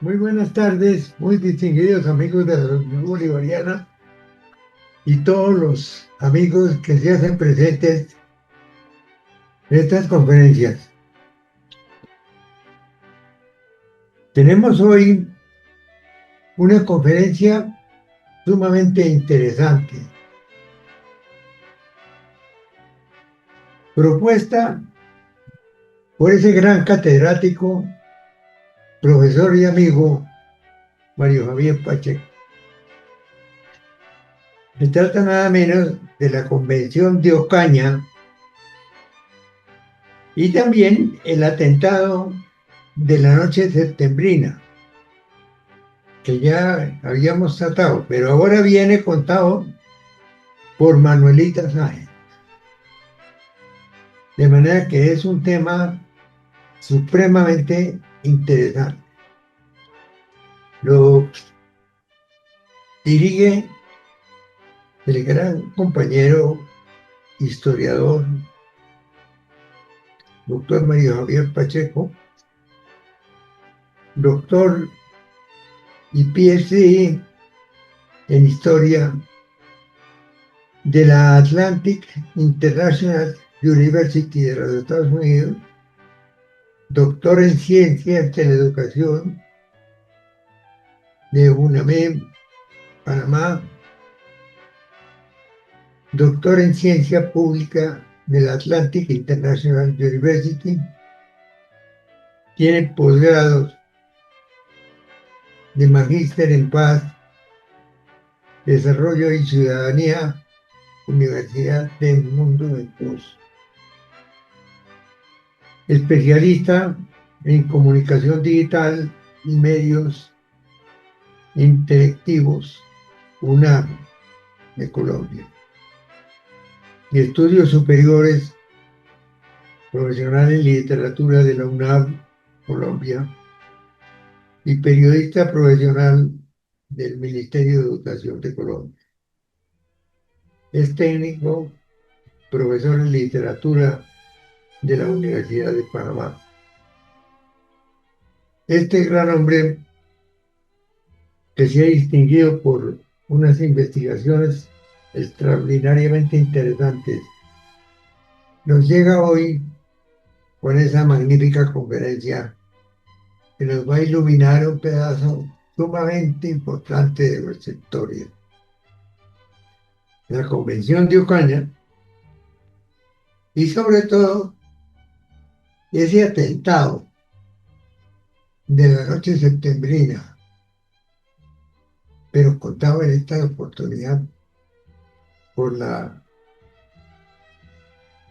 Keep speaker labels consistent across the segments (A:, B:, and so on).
A: Muy buenas tardes, muy distinguidos amigos de la Reunión Bolivariana y todos los amigos que se hacen presentes en estas conferencias. Tenemos hoy una conferencia sumamente interesante, propuesta por ese gran catedrático, profesor y amigo Mario Javier Pacheco. Se trata nada menos de la Convención de Ocaña y también el atentado de la noche septembrina, que ya habíamos tratado, pero ahora viene contado por Manuelita Sáenz. De manera que es un tema supremamente interesante. Lo dirige el gran compañero historiador, doctor Mario Javier Pacheco, doctor y PhD en historia de la Atlantic International University de los Estados Unidos, doctor en ciencias de la educación de UNAMED, Panamá, doctor en ciencia pública de la Atlantic International University, tiene posgrados de magíster en paz, desarrollo y ciudadanía, Universidad del Mundo de Pos. Especialista en comunicación digital y medios interactivos, UNAM de Colombia. Y estudios superiores profesional en literatura de la UNAM, Colombia, y periodista profesional del Ministerio de Educación de Colombia. Es técnico, profesor en literatura de la Universidad de Panamá. Este gran hombre, que se ha distinguido por unas investigaciones extraordinariamente interesantes, nos llega hoy con esa magnífica conferencia que nos va a iluminar un pedazo sumamente importante de nuestra historia. La Convención de Ocaña y sobre todo ese atentado de la noche septembrina, pero contado en esta oportunidad por la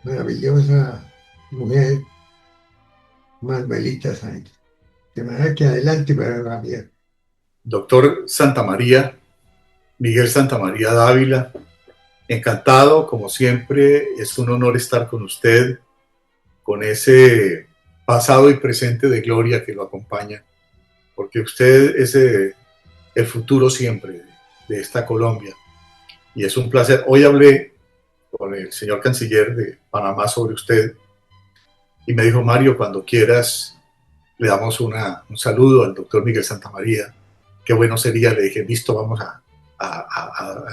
A: maravillosa mujer Manuelita Sáenz. De manera que adelante para Javier.
B: Doctor Santamaría, Miguel Santamaría Dávila, encantado, como siempre, es un honor estar con usted, con ese pasado y presente de gloria que lo acompaña, porque usted es el futuro siempre de esta Colombia. Y es un placer. Hoy hablé con el señor canciller de Panamá sobre usted y me dijo, Mario, cuando quieras, le damos un saludo al doctor Miguel Santamaría. Qué bueno sería, le dije, listo, vamos a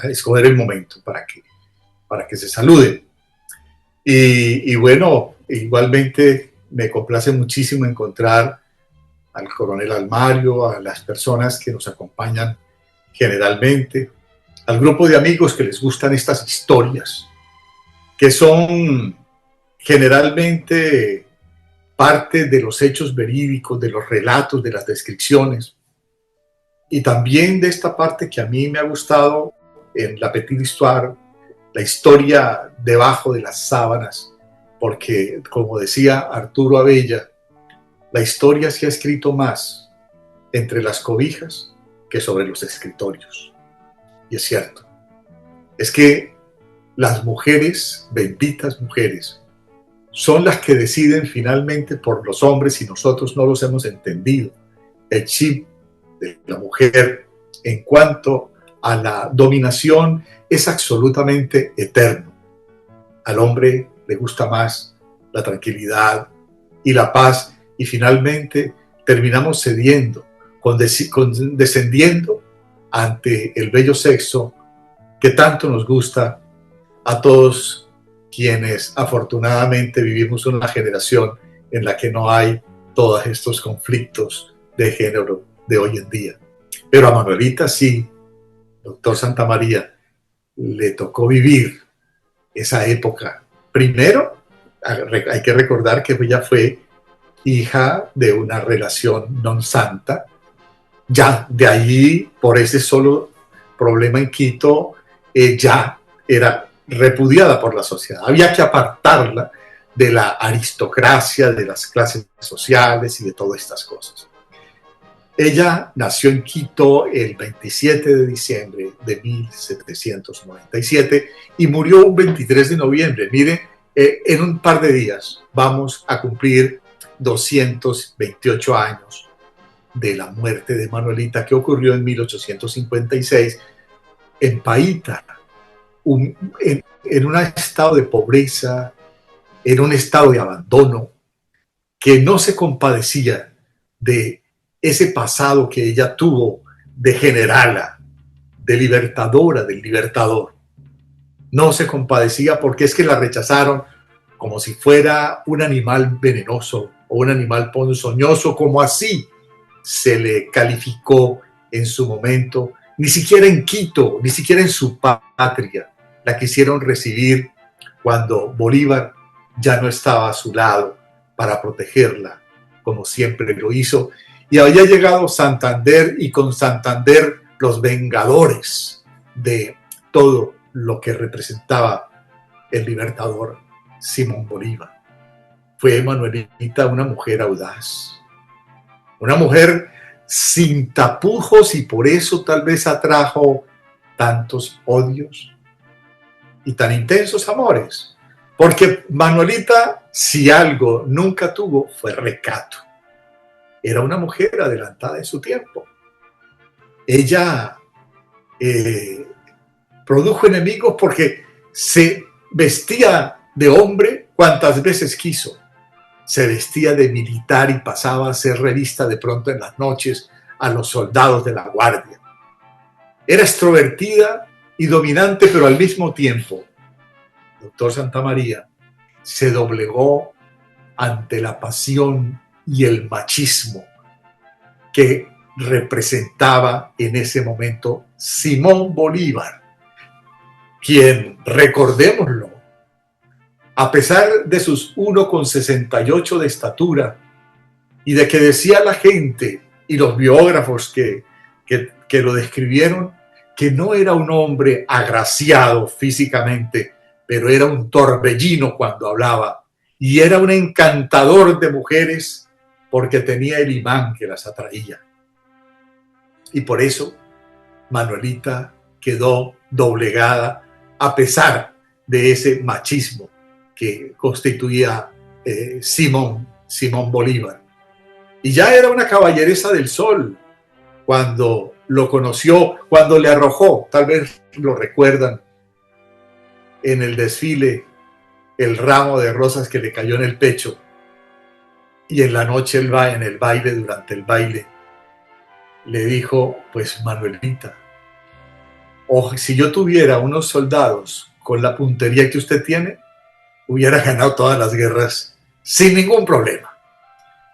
B: escoger el momento para que se saluden. Y bueno, igualmente me complace muchísimo encontrar al coronel Almario, a las personas que nos acompañan generalmente, al grupo de amigos que les gustan estas historias, que son generalmente parte de los hechos verídicos, de los relatos, de las descripciones, y también de esta parte que a mí me ha gustado en la Petite Histoire, la historia debajo de las sábanas, porque como decía Arturo Abella, la historia se ha escrito más entre las cobijas que sobre los escritorios. Y es cierto, es que las mujeres, benditas mujeres, son las que deciden finalmente por los hombres y nosotros no los hemos entendido. El chip de la mujer en cuanto a la dominación es absolutamente eterno. Al hombre le gusta más la tranquilidad y la paz y finalmente terminamos cediendo condescendiendo ante el bello sexo que tanto nos gusta a todos quienes afortunadamente vivimos en una generación en la que no hay todos estos conflictos de género de hoy en día. Pero a Manuelita sí, doctor Santamaría, le tocó vivir esa época. Primero, hay que recordar que ella fue hija de una relación non santa. Ya de allí, por ese solo problema en Quito, ya era repudiada por la sociedad. Había que apartarla de la aristocracia, de las clases sociales y de todas estas cosas. Ella nació en Quito el 27 de diciembre de 1797 y murió un 23 de noviembre. Mire, en un par de días vamos a cumplir 228 años de la muerte de Manuelita, que ocurrió en 1856 en Paita, en un estado de pobreza, en un estado de abandono, que no se compadecía de ese pasado que ella tuvo de generala, de libertadora, del libertador. No se compadecía porque es que la rechazaron como si fuera un animal venenoso o un animal ponzoñoso, como así se le calificó en su momento. Ni siquiera en Quito, ni siquiera en su patria la quisieron recibir cuando Bolívar ya no estaba a su lado para protegerla, como siempre lo hizo. Y había llegado Santander, y con Santander los vengadores de todo lo que representaba el libertador Simón Bolívar. Fue Manuelita una mujer audaz, una mujer sin tapujos, y por eso tal vez atrajo tantos odios y tan intensos amores. Porque Manuelita, si algo nunca tuvo, fue recato. Era una mujer adelantada en su tiempo. Ella produjo enemigos porque se vestía de hombre cuantas veces quiso. Se vestía de militar y pasaba a ser revista de pronto en las noches a los soldados de la guardia. Era extrovertida y dominante, pero al mismo tiempo, doctor Santamaría se doblegó ante la pasión y el machismo que representaba en ese momento Simón Bolívar, quien, recordémoslo, a pesar de sus 1,68 de estatura y de que decía la gente y los biógrafos que lo describieron, que no era un hombre agraciado físicamente, pero era un torbellino cuando hablaba, y era un encantador de mujeres porque tenía el imán que las atraía. Y por eso Manuelita quedó doblegada a pesar de ese machismo que constituía Simón Bolívar. Y ya era una caballeresa del sol cuando lo conoció, cuando le arrojó, tal vez lo recuerdan, en el desfile, el ramo de rosas que le cayó en el pecho, y en la noche en el baile, durante el baile, le dijo: pues Manuelita, si yo tuviera unos soldados con la puntería que usted tiene, hubiera ganado todas las guerras sin ningún problema.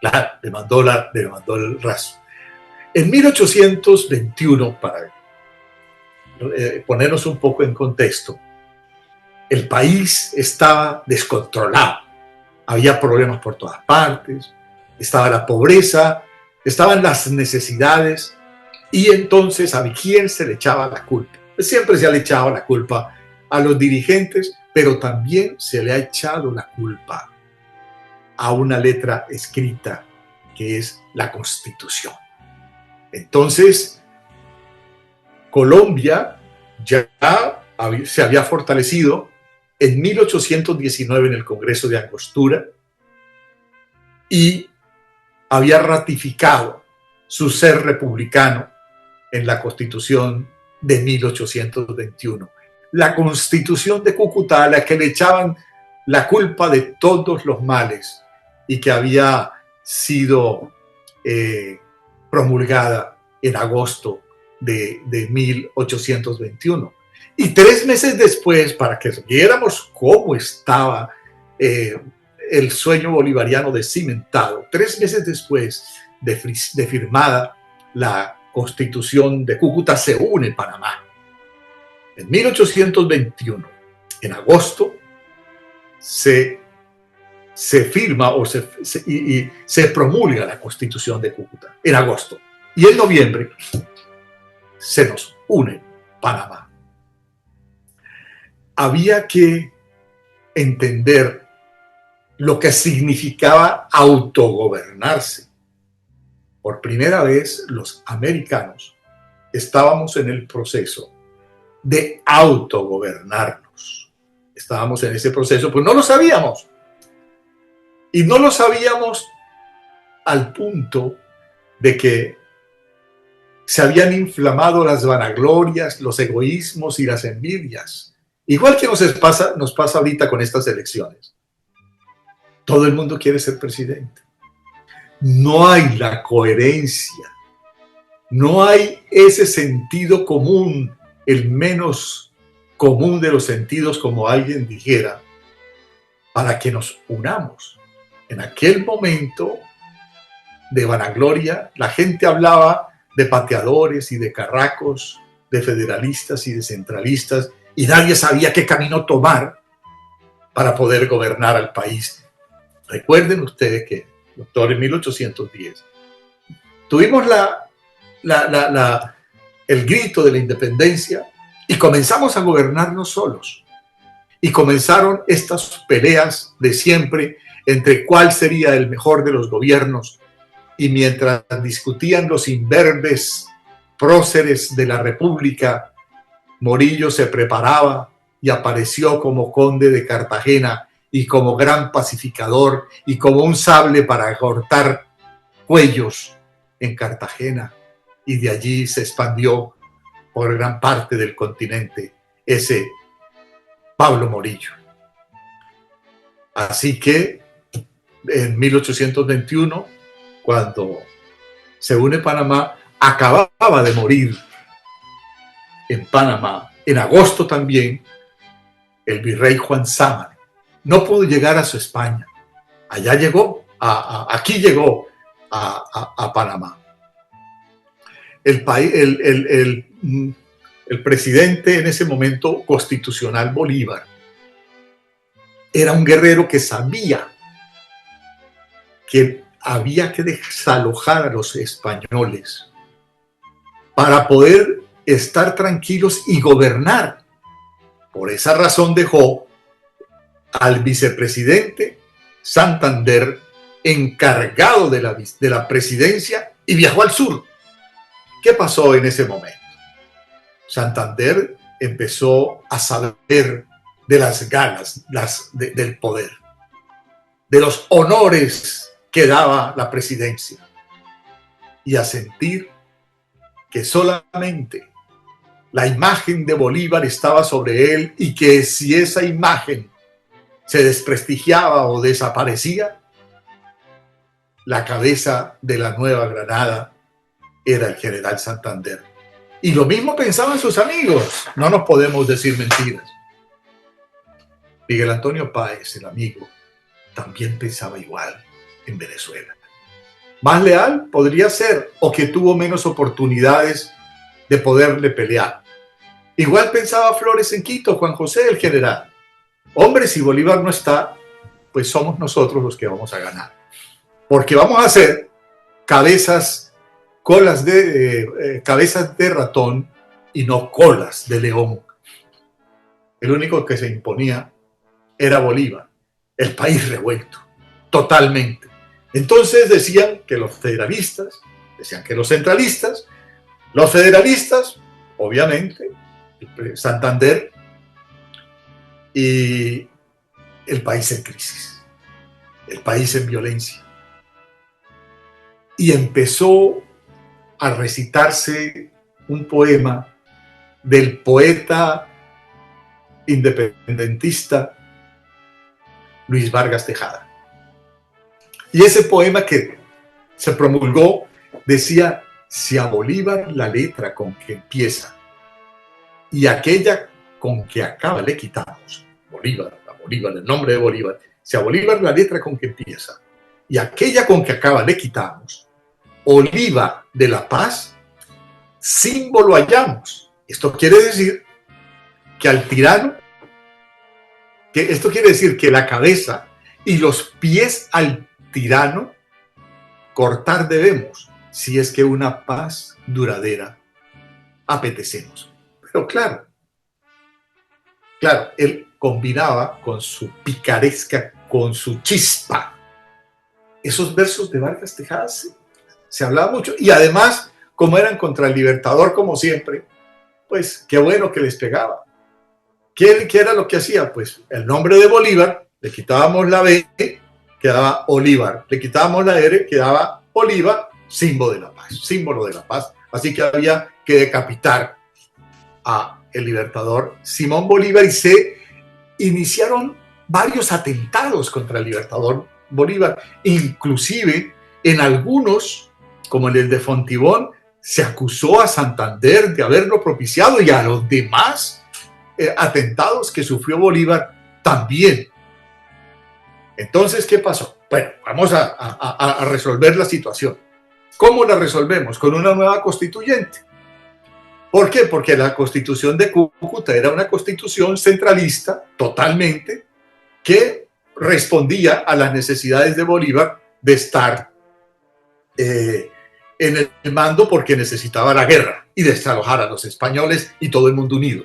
B: Claro, le mandó el raso. En 1821, para ponernos un poco en contexto, el país estaba descontrolado. Había problemas por todas partes, estaba la pobreza, estaban las necesidades, y entonces ¿a quién se le echaba la culpa? Siempre se le echaba la culpa a los dirigentes, pero también se le ha echado la culpa a una letra escrita que es la Constitución. Entonces, Colombia ya se había fortalecido en 1819 en el Congreso de Angostura y había ratificado su ser republicano en la Constitución de 1821. La Constitución de Cúcuta, a la que le echaban la culpa de todos los males y que había sido promulgada en agosto de 1821. Y 3 meses después, para que viéramos cómo estaba el sueño bolivariano cimentado, 3 meses después de firmada la Constitución de Cúcuta, se une Panamá. En 1821, en agosto, se firma y se promulga la Constitución de Cúcuta, en agosto. Y en noviembre se nos une Panamá. Había que entender lo que significaba autogobernarse. Por primera vez, los americanos estábamos en el proceso de autogobernarnos. Estábamos en ese proceso, pues no lo sabíamos. Y no lo sabíamos al punto de que se habían inflamado las vanaglorias, los egoísmos y las envidias. Igual que nos pasa ahorita con estas elecciones. Todo el mundo quiere ser presidente. No hay la coherencia, no hay ese sentido común, el menos común de los sentidos, como alguien dijera, para que nos unamos. En aquel momento de vanagloria, la gente hablaba de pateadores y de carracos, de federalistas y de centralistas, y nadie sabía qué camino tomar para poder gobernar al país. Recuerden ustedes que, doctor, en 1810 tuvimos el grito de la independencia y comenzamos a gobernarnos solos. Y comenzaron estas peleas de siempre entre cuál sería el mejor de los gobiernos. Y mientras discutían los imberbes próceres de la República, Morillo se preparaba y apareció como conde de Cartagena y como gran pacificador y como un sable para cortar cuellos en Cartagena, y de allí se expandió por gran parte del continente ese Pablo Morillo. Así que en 1821, cuando se une Panamá, acababa de morir en Panamá, en agosto también, el virrey Juan Sámano. No pudo llegar a su España. Allá llegó, aquí llegó a Panamá. El presidente en ese momento constitucional, Bolívar, era un guerrero que sabía que había que desalojar a los españoles para poder estar tranquilos y gobernar. Por esa razón dejó al vicepresidente Santander encargado de la presidencia y viajó al sur. ¿Qué pasó en ese momento? Santander empezó a saber de las ganas del poder, de los honores que daba la presidencia, y a sentir que solamente la imagen de Bolívar estaba sobre él, y que si esa imagen se desprestigiaba o desaparecía, la cabeza de la Nueva Granada era el general Santander. Y lo mismo pensaban sus amigos, no nos podemos decir mentiras. Miguel Antonio Páez, el amigo, también pensaba igual en Venezuela. Más leal podría ser, o que tuvo menos oportunidades de poderle pelear. Igual pensaba Flores en Quito, Juan José, el general. Hombre, si Bolívar no está, pues somos nosotros los que vamos a ganar. Porque vamos a hacer cabezas de ratón y no colas de león. El único que se imponía era Bolívar, el país revuelto, totalmente. Entonces decían que los federalistas, decían que los centralistas, los federalistas, obviamente, Santander, y el país en crisis, el país en violencia. Y empezó a recitarse un poema del poeta independentista Luis Vargas Tejada. Y ese poema, que se promulgó decía, si a Bolívar la letra con que empieza y aquella con que acaba le quitamos, Bolívar, a Bolívar, el nombre de Bolívar, si a Bolívar la letra con que empieza y aquella con que acaba le quitamos, oliva de la paz, símbolo hallamos. Esto quiere decir que al tirano, esto quiere decir que la cabeza y los pies al tirano cortar debemos, si es que una paz duradera apetecemos. Pero claro, él combinaba con su picaresca, con su chispa. Esos versos de Vargas Tejada se hablaba mucho, y además, como eran contra el Libertador, como siempre, pues qué bueno que les pegaba. ¿Qué era lo que hacía? Pues el nombre de Bolívar, le quitábamos la B, quedaba Bolívar, le quitábamos la R, quedaba Oliva, símbolo de la paz, símbolo de la paz. Así que había que decapitar a el Libertador Simón Bolívar, y se iniciaron varios atentados contra el Libertador Bolívar, inclusive en algunos, como en el de Fontibón, se acusó a Santander de haberlo propiciado, y a los demás atentados que sufrió Bolívar también. Entonces, ¿qué pasó? Bueno, vamos a resolver la situación. ¿Cómo la resolvemos? Con una nueva constituyente. ¿Por qué? Porque la constitución de Cúcuta era una constitución centralista totalmente, que respondía a las necesidades de Bolívar de estar en el mando, porque necesitaba la guerra y desalojar a los españoles y todo el mundo unido.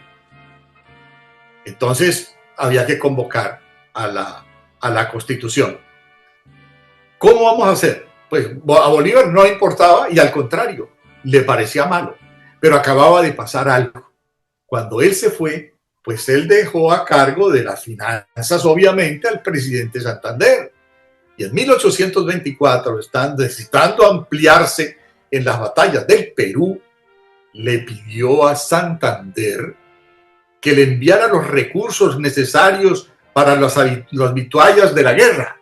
B: Entonces había que convocar a la Constitución. ¿Cómo vamos a hacer? Pues a Bolívar no le importaba, y al contrario, le parecía malo. Pero acababa de pasar algo. Cuando él se fue, pues él dejó a cargo de las finanzas, obviamente, al presidente Santander. Y en 1824, están necesitando ampliarse en las batallas del Perú, le pidió a Santander que le enviara los recursos necesarios para las vituallas de la guerra.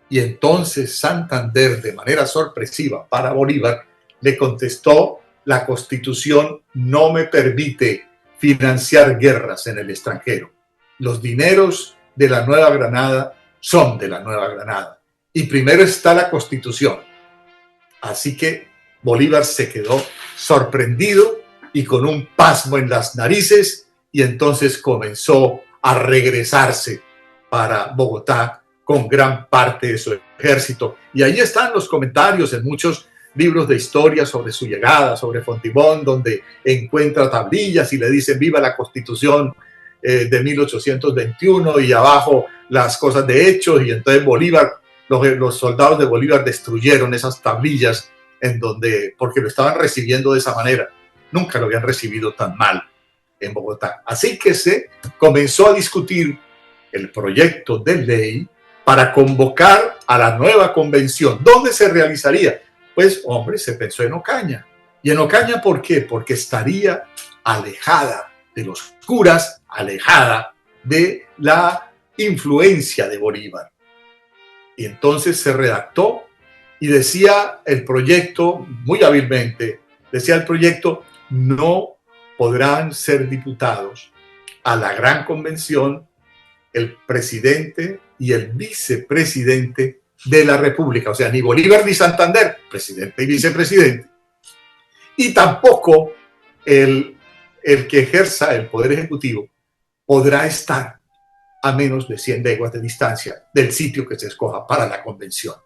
B: Y entonces Santander, de manera sorpresiva para Bolívar, le contestó: la Constitución no me permite financiar guerras en el extranjero. Los dineros de la Nueva Granada son de la Nueva Granada, y primero está la Constitución. Así que Bolívar se quedó sorprendido y con un pasmo en las narices, y entonces comenzó a regresarse para Bogotá con gran parte de su ejército. Y ahí están los comentarios en muchos libros de historia sobre su llegada, sobre Fontibón, donde encuentra tablillas y le dicen viva la Constitución de 1821, y abajo las cosas de hechos. Y entonces Bolívar, los soldados de Bolívar destruyeron esas tablillas porque lo estaban recibiendo de esa manera. Nunca lo habían recibido tan mal en Bogotá. Así que se comenzó a discutir el proyecto de ley para convocar a la nueva convención. ¿Dónde se realizaría? Pues, hombre, se pensó en Ocaña. ¿Y en Ocaña por qué? Porque estaría alejada de los curas, alejada de la influencia de Bolívar. Y entonces se redactó, y decía el proyecto, muy hábilmente, decía el proyecto: no podrán ser diputados a la gran convención el presidente y el vicepresidente de la República. O sea, ni Bolívar ni Santander, presidente y vicepresidente. Y tampoco el que ejerza el poder ejecutivo podrá estar a menos de 100 leguas de distancia del sitio que se escoja para la convención.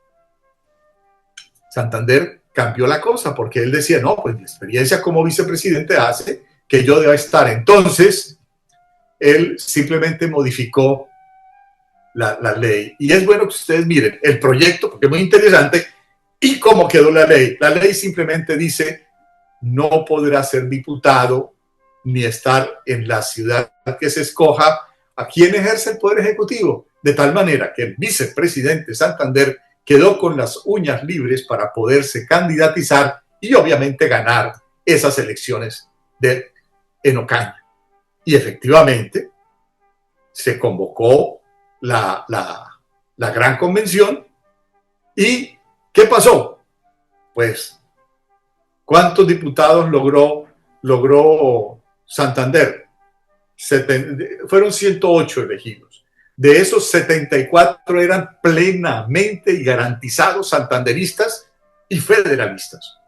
B: Santander cambió la cosa, porque él decía: no, pues mi experiencia como vicepresidente hace que yo deba estar. Entonces, él simplemente modificó la ley. Y es bueno que ustedes miren el proyecto, porque es muy interesante, y cómo quedó la ley. La ley simplemente dice: no podrá ser diputado ni estar en la ciudad que se escoja a quien ejerce el poder ejecutivo, de tal manera que el vicepresidente Santander quedó con las uñas libres para poderse candidatizar y obviamente ganar esas elecciones en Ocaña. Y efectivamente se convocó la gran convención. ¿Y qué pasó? Pues ¿Cuántos diputados logró Santander? Fueron 108 elegidos. De esos, 74 eran plenamente y garantizados santanderistas y federalistas.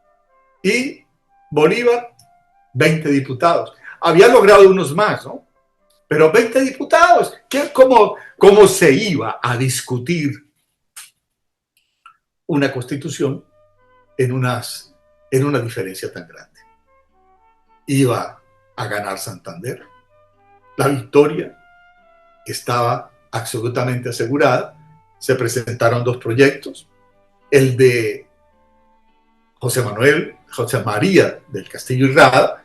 B: Y Bolívar, 20 diputados. Había logrado unos más, ¿no? Pero 20 diputados. ¿Cómo se iba a discutir una constitución en una diferencia tan grande? Iba a ganar Santander. La victoria estaba absolutamente asegurada. Se presentaron dos proyectos. El de José María del Castillo y Rada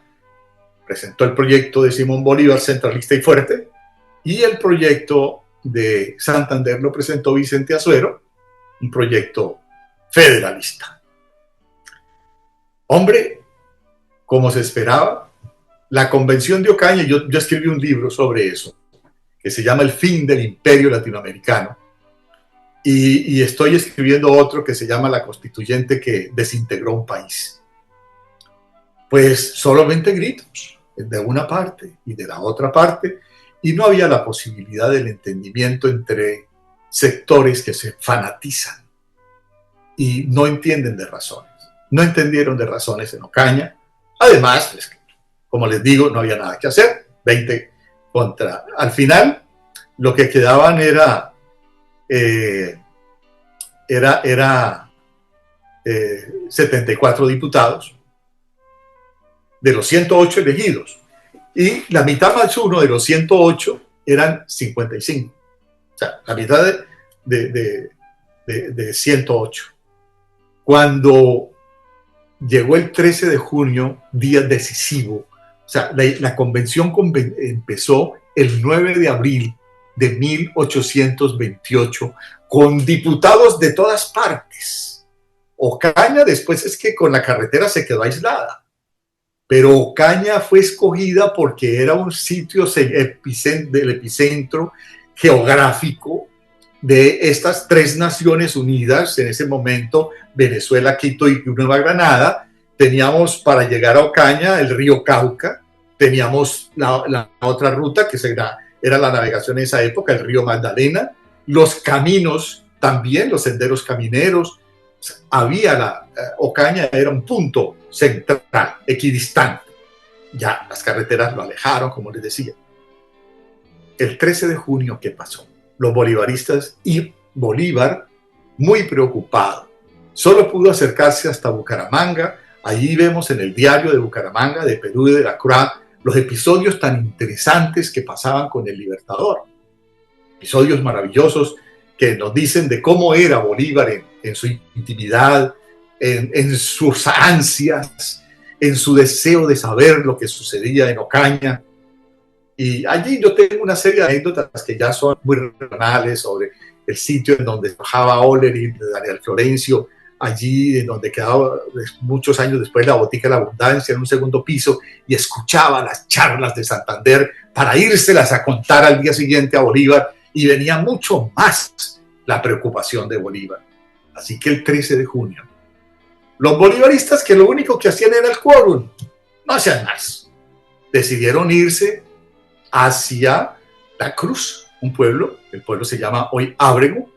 B: presentó el proyecto de Simón Bolívar, centralista y fuerte, y el proyecto de Santander lo presentó Vicente Azuero, un proyecto federalista. Hombre, como se esperaba, la Convención de Ocaña, yo escribí un libro sobre eso, que se llama El fin del imperio latinoamericano, y estoy escribiendo otro que se llama La constituyente que desintegró un país. Pues solamente gritos, de una parte y de la otra parte, y no había la posibilidad del entendimiento entre sectores que se fanatizan y no entienden de razones. No entendieron de razones en Ocaña. Además, pues, como les digo, no había nada que hacer. 20 contra. Al final, lo que quedaban era 74 diputados de los 108 elegidos. Y la mitad más uno de los 108 eran 55. O sea, la mitad de 108. Cuando llegó el 13 de junio, día decisivo, o sea, la convención empezó el 9 de abril de 1828 con diputados de todas partes. Ocaña después es que con la carretera se quedó aislada. Pero Ocaña fue escogida porque era un sitio del epicentro geográfico de estas tres naciones unidas, en ese momento Venezuela, Quito y Nueva Granada. Teníamos para llegar a Ocaña el río Cauca, teníamos la otra ruta que era la navegación en esa época, el río Magdalena, los caminos también, los senderos camineros. Ocaña era un punto central, equidistante. Ya las carreteras lo alejaron, como les decía. El 13 de junio, ¿qué pasó? Los bolivaristas y Bolívar, muy preocupado, solo pudo acercarse hasta Bucaramanga. Allí vemos en el diario de Bucaramanga, de Perú y de la Croix, los episodios tan interesantes que pasaban con el Libertador. Episodios maravillosos que nos dicen de cómo era Bolívar en su intimidad, en sus ansias, en su deseo de saber lo que sucedía en Ocaña. Y allí yo tengo una serie de anécdotas que ya son muy regionales sobre el sitio en donde trabajaba Oller, Daniel Florencio, allí en donde quedaba muchos años después la Botica de la Abundancia en un segundo piso, y escuchaba las charlas de Santander para írselas a contar al día siguiente a Bolívar, y venía mucho más la preocupación de Bolívar. Así que el 13 de junio, los bolivaristas, que lo único que hacían era el quórum, no hacían más, decidieron irse hacia La Cruz, un pueblo, el pueblo se llama hoy Ábrego,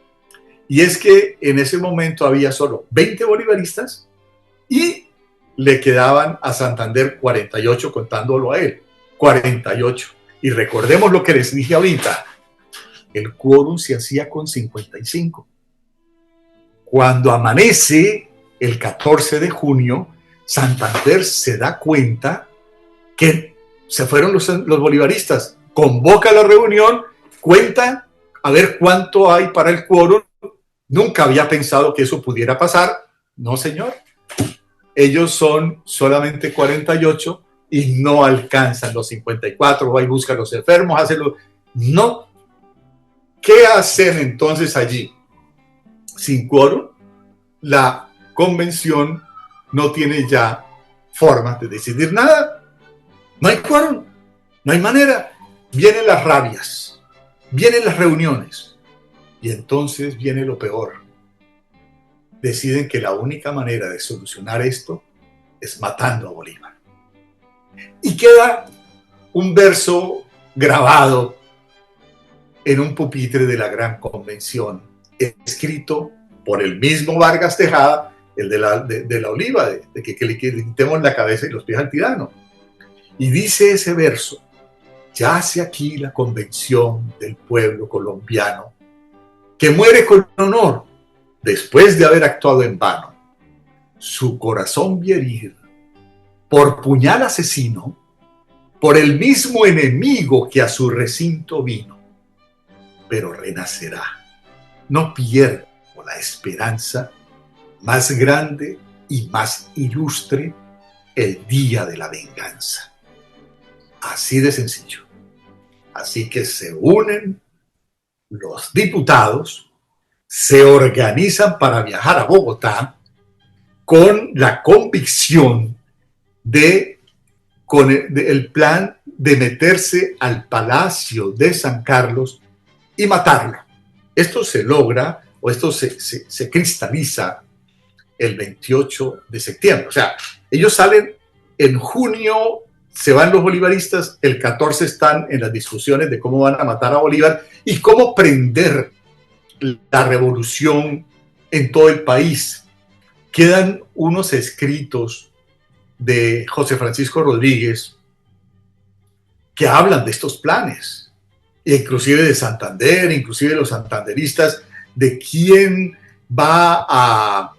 B: y es que en ese momento había solo 20 bolivaristas y le quedaban a Santander 48, contándolo a él, 48. Y recordemos lo que les dije ahorita, el quórum se hacía con 55. Cuando amanece el 14 de junio, Santander se da cuenta que se fueron los bolivaristas, convoca la reunión, cuenta a ver cuánto hay para el quórum. Nunca había pensado que eso pudiera pasar. No, señor. Ellos son solamente 48 y no alcanzan los 54. Va y busca a los enfermos, hacenlo. No. ¿Qué hacen entonces allí? Sin quórum, la convención no tiene ya forma de decidir nada. No hay quórum, no hay manera. Vienen las rabias, vienen las reuniones, y entonces viene lo peor. Deciden que la única manera de solucionar esto es matando a Bolívar. Y queda un verso grabado en un pupitre de la Gran Convención, escrito por el mismo Vargas Tejada, el de la oliva, de que le quitemos la cabeza y los pies al tirano. Y dice ese verso: yace aquí la convención del pueblo colombiano, que muere con honor después de haber actuado en vano. Su corazón vio herir por puñal asesino, por el mismo enemigo que a su recinto vino. Pero renacerá, no pierdo la esperanza, más grande y más ilustre, el día de la venganza. Así de sencillo. Así que se unen los diputados, se organizan para viajar a Bogotá con la convicción con el plan de meterse al Palacio de San Carlos y matarlo. Esto se logra, o esto se cristaliza el 28 de septiembre. O sea, ellos salen en junio, se van los bolivaristas, el 14 están en las discusiones de cómo van a matar a Bolívar y cómo prender la revolución en todo el país. Quedan unos escritos de José Francisco Rodríguez que hablan de estos planes, inclusive de Santander, inclusive de los santanderistas, de quién va a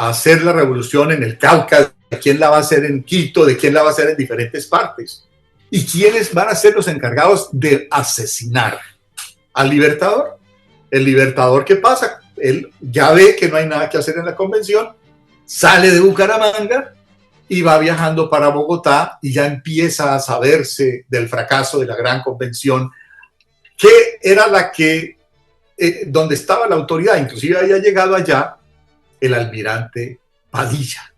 B: hacer la revolución en el Cauca, de quién la va a hacer en Quito, de quién la va a hacer en diferentes partes, y quiénes van a ser los encargados de asesinar al Libertador. El Libertador, ¿qué pasa? Él ya ve que no hay nada que hacer en la convención, sale de Bucaramanga y va viajando para Bogotá y ya empieza a saberse del fracaso de la Gran Convención, que era donde estaba la autoridad. Inclusive había llegado allá el almirante Padilla,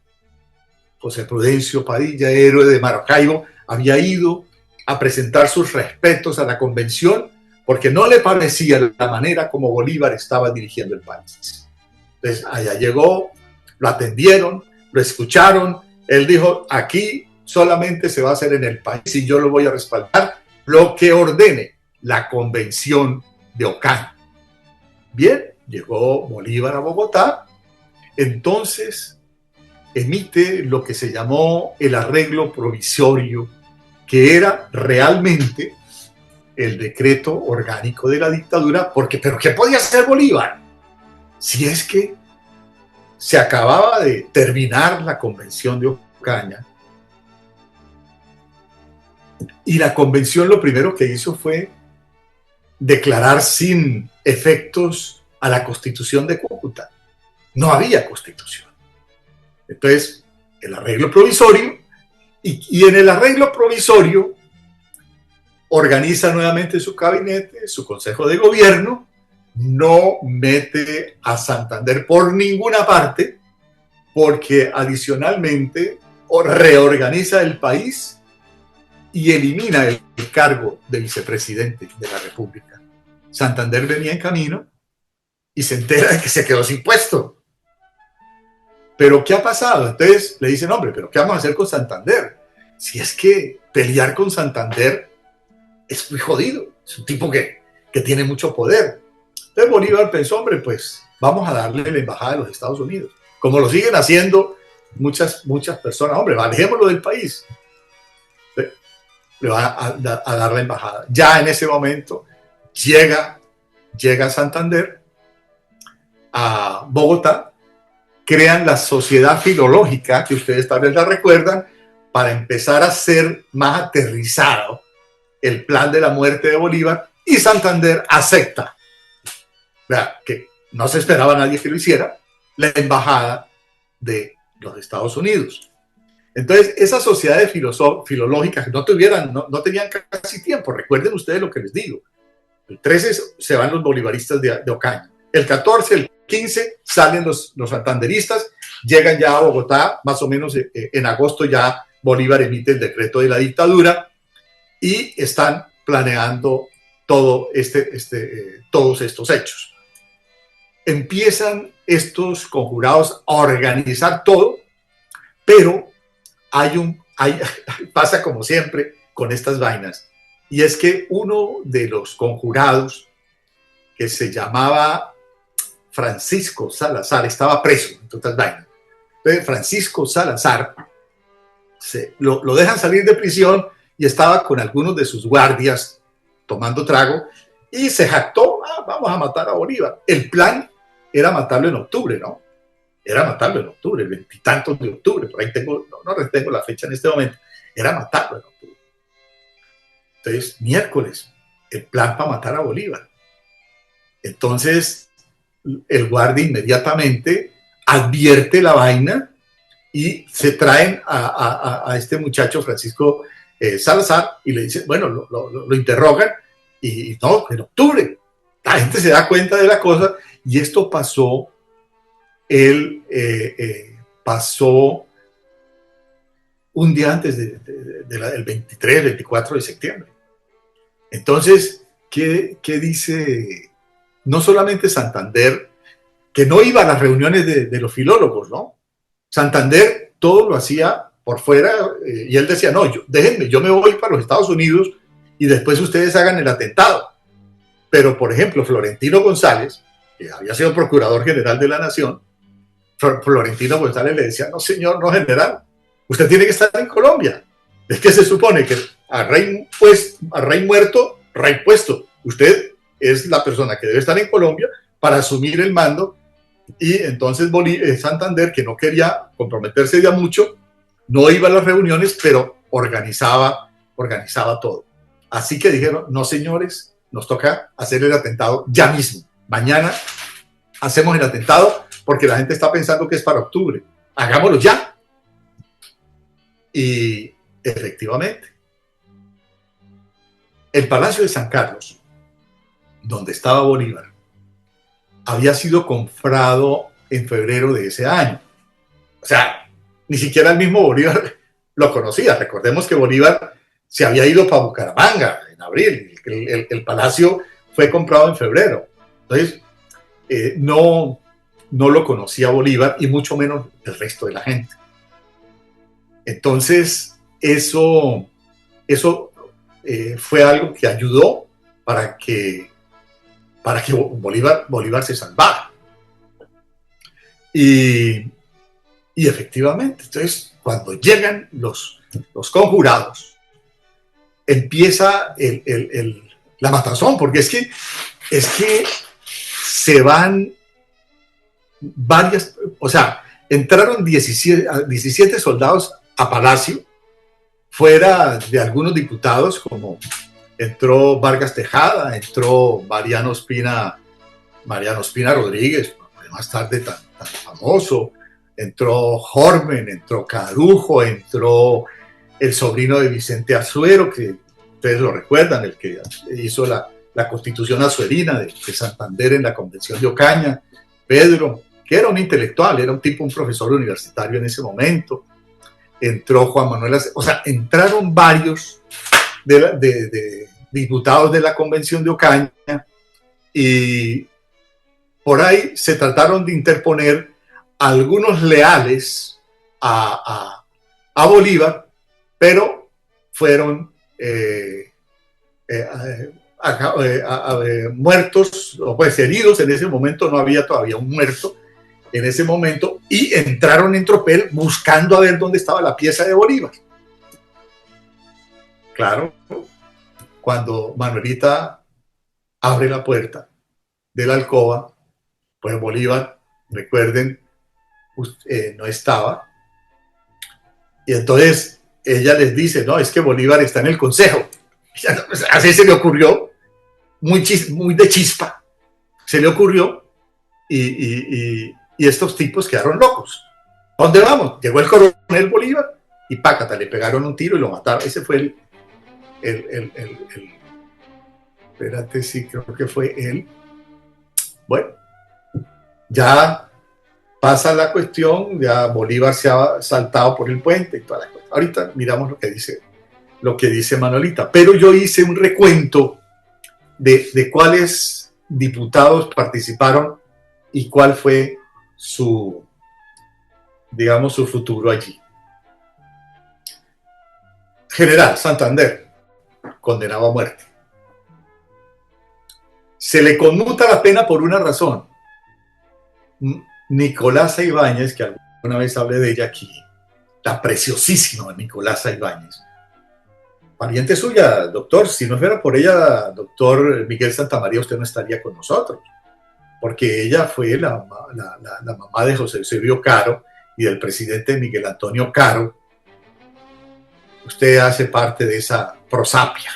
B: José Prudencio Padilla, héroe de Maracaibo, había ido a presentar sus respetos a la convención porque no le parecía la manera como Bolívar estaba dirigiendo el país. Entonces allá llegó, lo atendieron, lo escucharon, él dijo: aquí solamente se va a hacer en el país y yo lo voy a respaldar lo que ordene la convención de Ocaña. Bien, llegó Bolívar a Bogotá, entonces emite lo que se llamó el arreglo provisorio, que era realmente el decreto orgánico de la dictadura, pero ¿qué podía hacer Bolívar? Si es que se acababa de terminar la convención de Ocaña, y la convención lo primero que hizo fue declarar sin efectos a la Constitución de Cúcuta. No había Constitución. Entonces, el arreglo provisorio, y en el arreglo provisorio organiza nuevamente su gabinete, su consejo de gobierno, no mete a Santander por ninguna parte, porque adicionalmente reorganiza el país y elimina el cargo de vicepresidente de la República. Santander venía en camino y se entera de que se quedó sin puesto. ¿Pero qué ha pasado? Entonces le dicen: hombre, ¿pero qué vamos a hacer con Santander? Si es que pelear con Santander es muy jodido. Es un tipo que tiene mucho poder. Entonces Bolívar pensó: hombre, pues vamos a darle la embajada de los Estados Unidos. Como lo siguen haciendo muchas personas. Hombre, alejémoslo del país. Le va a dar la embajada. Ya en ese momento llega Santander a Bogotá, crean la Sociedad Filológica, que ustedes tal vez la recuerdan, para empezar a ser más aterrizado el plan de la muerte de Bolívar, y Santander acepta, que no se esperaba a nadie que lo hiciera, la embajada de los Estados Unidos. Entonces, esas sociedades filológicas no tenían casi tiempo. Recuerden ustedes lo que les digo. El 13 se van los bolivaristas de Ocaña. El 14, el 15 salen los santanderistas, llegan ya a Bogotá, más o menos en agosto ya Bolívar emite el decreto de la dictadura y están planeando todos estos hechos. Empiezan estos conjurados a organizar todo, pero pasa como siempre con estas vainas, y es que uno de los conjurados, que se llamaba Francisco Salazar, estaba preso en todas vainas. Entonces Francisco Salazar lo dejan salir de prisión y estaba con algunos de sus guardias tomando trago y se jactó, vamos a matar a Bolívar. El plan era matarlo en octubre, ¿no? Era matarlo en octubre, el 20 y tantos de octubre, por ahí no retengo la fecha en este momento, era matarlo en octubre. Entonces, miércoles, el plan para matar a Bolívar. Entonces, el guardia inmediatamente advierte la vaina y se traen a este muchacho Francisco Salazar y le dicen, bueno, lo interrogan y no, en octubre. La gente se da cuenta de la cosa y esto pasó, pasó un día antes del 23, 24 de septiembre. Entonces, ¿qué dice? No solamente Santander, que no iba a las reuniones de los filólogos, ¿no? Santander todo lo hacía por fuera y él decía, no, déjenme, yo me voy para los Estados Unidos y después ustedes hagan el atentado. Pero, por ejemplo, Florentino González, que había sido procurador general de la Nación, Florentino González le decía, no señor, no general, usted tiene que estar en Colombia. Es que se supone que a rey muerto, rey puesto. Usted es la persona que debe estar en Colombia para asumir el mando. Y entonces Santander, que no quería comprometerse ya mucho, no iba a las reuniones, pero organizaba todo. Así que dijeron, no señores, nos toca hacer el atentado ya mismo. Mañana hacemos el atentado porque la gente está pensando que es para octubre. Hagámoslo ya. Y efectivamente, el Palacio de San Carlos, donde estaba Bolívar, había sido comprado en febrero de ese año. O sea, ni siquiera el mismo Bolívar lo conocía. Recordemos que Bolívar se había ido para Bucaramanga en abril. El palacio fue comprado en febrero. Entonces, no lo conocía Bolívar y mucho menos el resto de la gente. Entonces, eso fue algo que ayudó para que Bolívar se salvara. Y efectivamente, entonces, cuando llegan los conjurados, empieza la matazón, porque es que se van varias, o sea, entraron 17 soldados a Palacio, fuera de algunos diputados, como entró Vargas Tejada, entró Mariano Espina Rodríguez, más tarde tan famoso, entró Hormen, entró Carujo, entró el sobrino de Vicente Azuero, que ustedes lo recuerdan, el que hizo la constitución azuerina de Santander en la convención de Ocaña, Pedro, que era un intelectual, era un profesor universitario en ese momento, entró Juan Manuel, o sea, entraron varios de diputados de la convención de Ocaña y por ahí se trataron de interponer algunos leales a Bolívar, pero fueron muertos, o pues heridos. En ese momento no había todavía un muerto en ese momento, y entraron en tropel buscando a ver dónde estaba la pieza de Bolívar. Claro, cuando Manuelita abre la puerta de la alcoba, pues Bolívar, recuerden, no estaba. Y entonces ella les dice, no, es que Bolívar está en el consejo. Así se le ocurrió, muy de chispa, se le ocurrió, y estos tipos quedaron locos. ¿A dónde vamos? Llegó el coronel Bolívar y pácata, le pegaron un tiro y lo mataron. Ese fue espérate, sí, creo que fue él. Bueno, ya pasa la cuestión, ya Bolívar se ha saltado por el puente y toda la cosa. Ahorita miramos lo que dice Manuelita, pero yo hice un recuento de cuáles diputados participaron y cuál fue su futuro allí. General Santander, condenado a muerte. Se le conmuta la pena por una razón. Nicolasa Ibáñez, que alguna vez hablé de ella aquí, la preciosísima Nicolasa Ibáñez, pariente suya, doctor, si no fuera por ella, doctor Miguel Santamaría, usted no estaría con nosotros, porque ella fue la mamá de José Eusebio Caro y del presidente Miguel Antonio Caro. Usted hace parte de esa prosapia.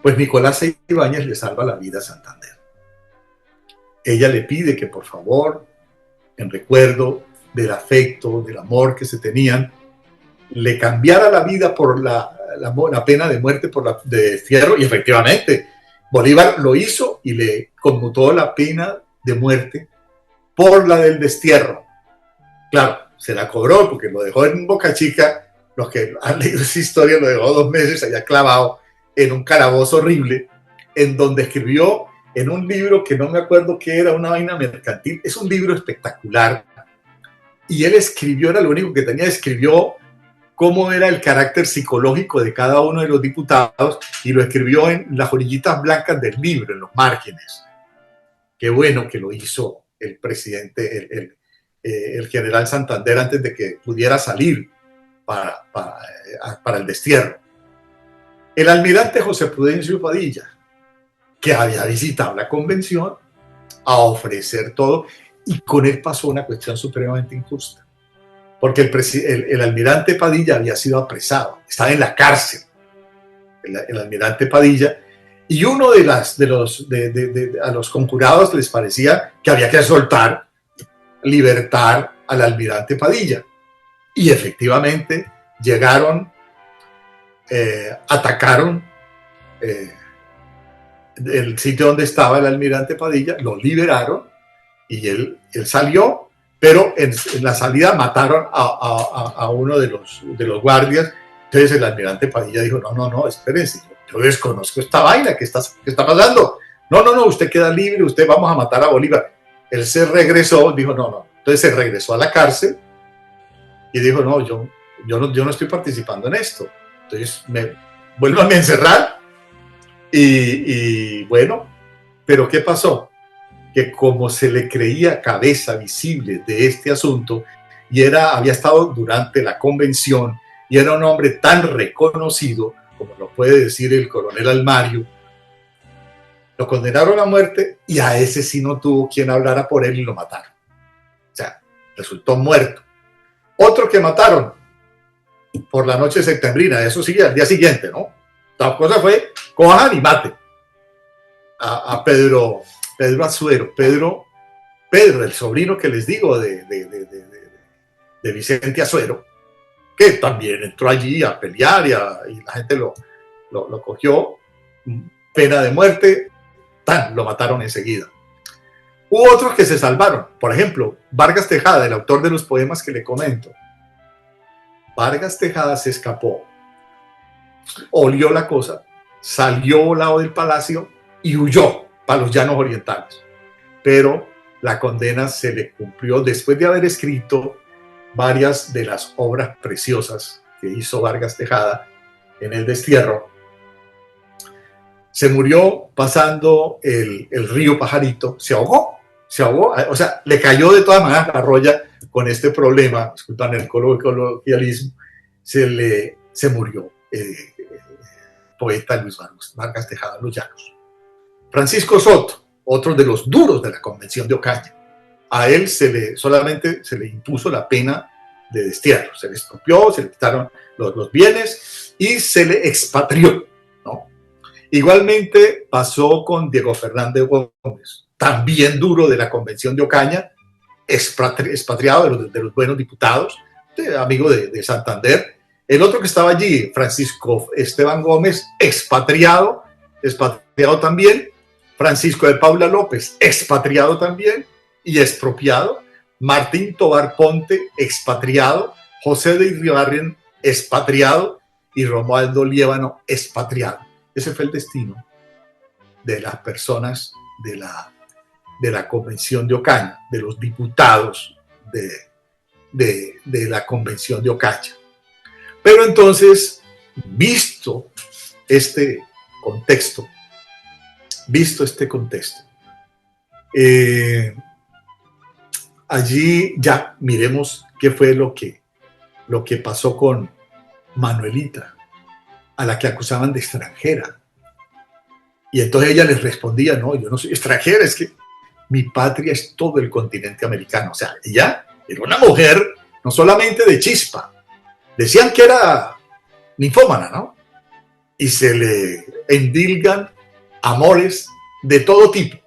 B: Pues Nicolasa Ibáñez le salva la vida a Santander. Ella le pide que por favor, en recuerdo del afecto, del amor que se tenían, le cambiara la vida por la pena de muerte de destierro, y efectivamente Bolívar lo hizo y le conmutó la pena de muerte por la del destierro. Claro, se la cobró porque lo dejó en Boca Chica. Los que han leído esa historia, lo dejó 2 meses allá clavado en un calabozo horrible, en donde escribió en un libro que no me acuerdo qué era, una vaina mercantil. Es un libro espectacular. Y él escribió, era lo único que tenía, escribió cómo era el carácter psicológico de cada uno de los diputados, y lo escribió en las orillitas blancas del libro, en los márgenes. Qué bueno que lo hizo el presidente, el general Santander, antes de que pudiera salir para el destierro. El almirante José Prudencio Padilla, que había visitado la convención a ofrecer todo, y con él pasó una cuestión supremamente injusta, porque el almirante Padilla había sido apresado, estaba en la cárcel, el almirante Padilla, y uno a los conjurados les parecía que había que soltar, libertar al almirante Padilla, y efectivamente llegaron, atacaron el sitio donde estaba el almirante Padilla, lo liberaron y él salió, pero en la salida mataron a uno de los guardias. Entonces el almirante Padilla dijo, no, espérense, yo desconozco esta vaina, ¿qué está pasando? No, usted queda libre, usted vamos a matar a Bolívar. Él se regresó, dijo no. Entonces se regresó a la cárcel y dijo, no, yo no estoy participando en esto. Entonces vuélvanme a encerrar. Y bueno, pero ¿qué pasó? Que como se le creía cabeza visible de este asunto, y había estado durante la convención, y era un hombre tan reconocido, como lo puede decir el coronel Almario, lo condenaron a muerte, y a ese sí no tuvo quien hablara por él y lo mataron. O sea, resultó muerto. Otro que mataron por la noche septembrina, eso sí, al día siguiente, ¿no? La cosa fue, cojan y maten a Pedro Azuero, Pedro, el sobrino que les digo de Vicente Azuero, que también entró allí a pelear y la gente lo cogió, pena de muerte, lo mataron enseguida. Hubo otros que se salvaron, por ejemplo, Vargas Tejada, el autor de los poemas que le comento. Vargas Tejada se escapó, olió la cosa, salió volado del palacio y huyó para los llanos orientales. Pero la condena se le cumplió después de haber escrito varias de las obras preciosas que hizo Vargas Tejada en el destierro. Se murió pasando el río Pajarito, se ahogó, o sea, le cayó de todas maneras la roya con este problema, disculpan el coloquialismo, se murió poeta Luis Vargas Tejada Los Llanos. Francisco Soto, otro de los duros de la Convención de Ocaña, a él solamente se le impuso la pena de destierro, se le expropió, se le quitaron los bienes y se le expatrió, ¿no? Igualmente pasó con Diego Fernández Gómez, también duro de la Convención de Ocaña, expatriado de los buenos diputados, amigo de Santander. El otro que estaba allí, Francisco Esteban Gómez, expatriado también. Francisco de Paula López, expatriado también y expropiado. Martín Tobar Ponte, expatriado. José de Irribarren, expatriado. Y Romualdo Liévano, expatriado. Ese fue el destino de las personas de la Convención de Ocaña, de los diputados de la Convención de Ocaña. Pero entonces visto este contexto, allí ya miremos qué fue lo que pasó con Manuelita, a la que acusaban de extranjera. Y entonces ella les respondía, no, yo no soy extranjera, es que mi patria es todo el continente americano. O sea, ella era una mujer no solamente de chispa, decían que era ninfómana, ¿no? Y se le endilgan amores de todo tipo.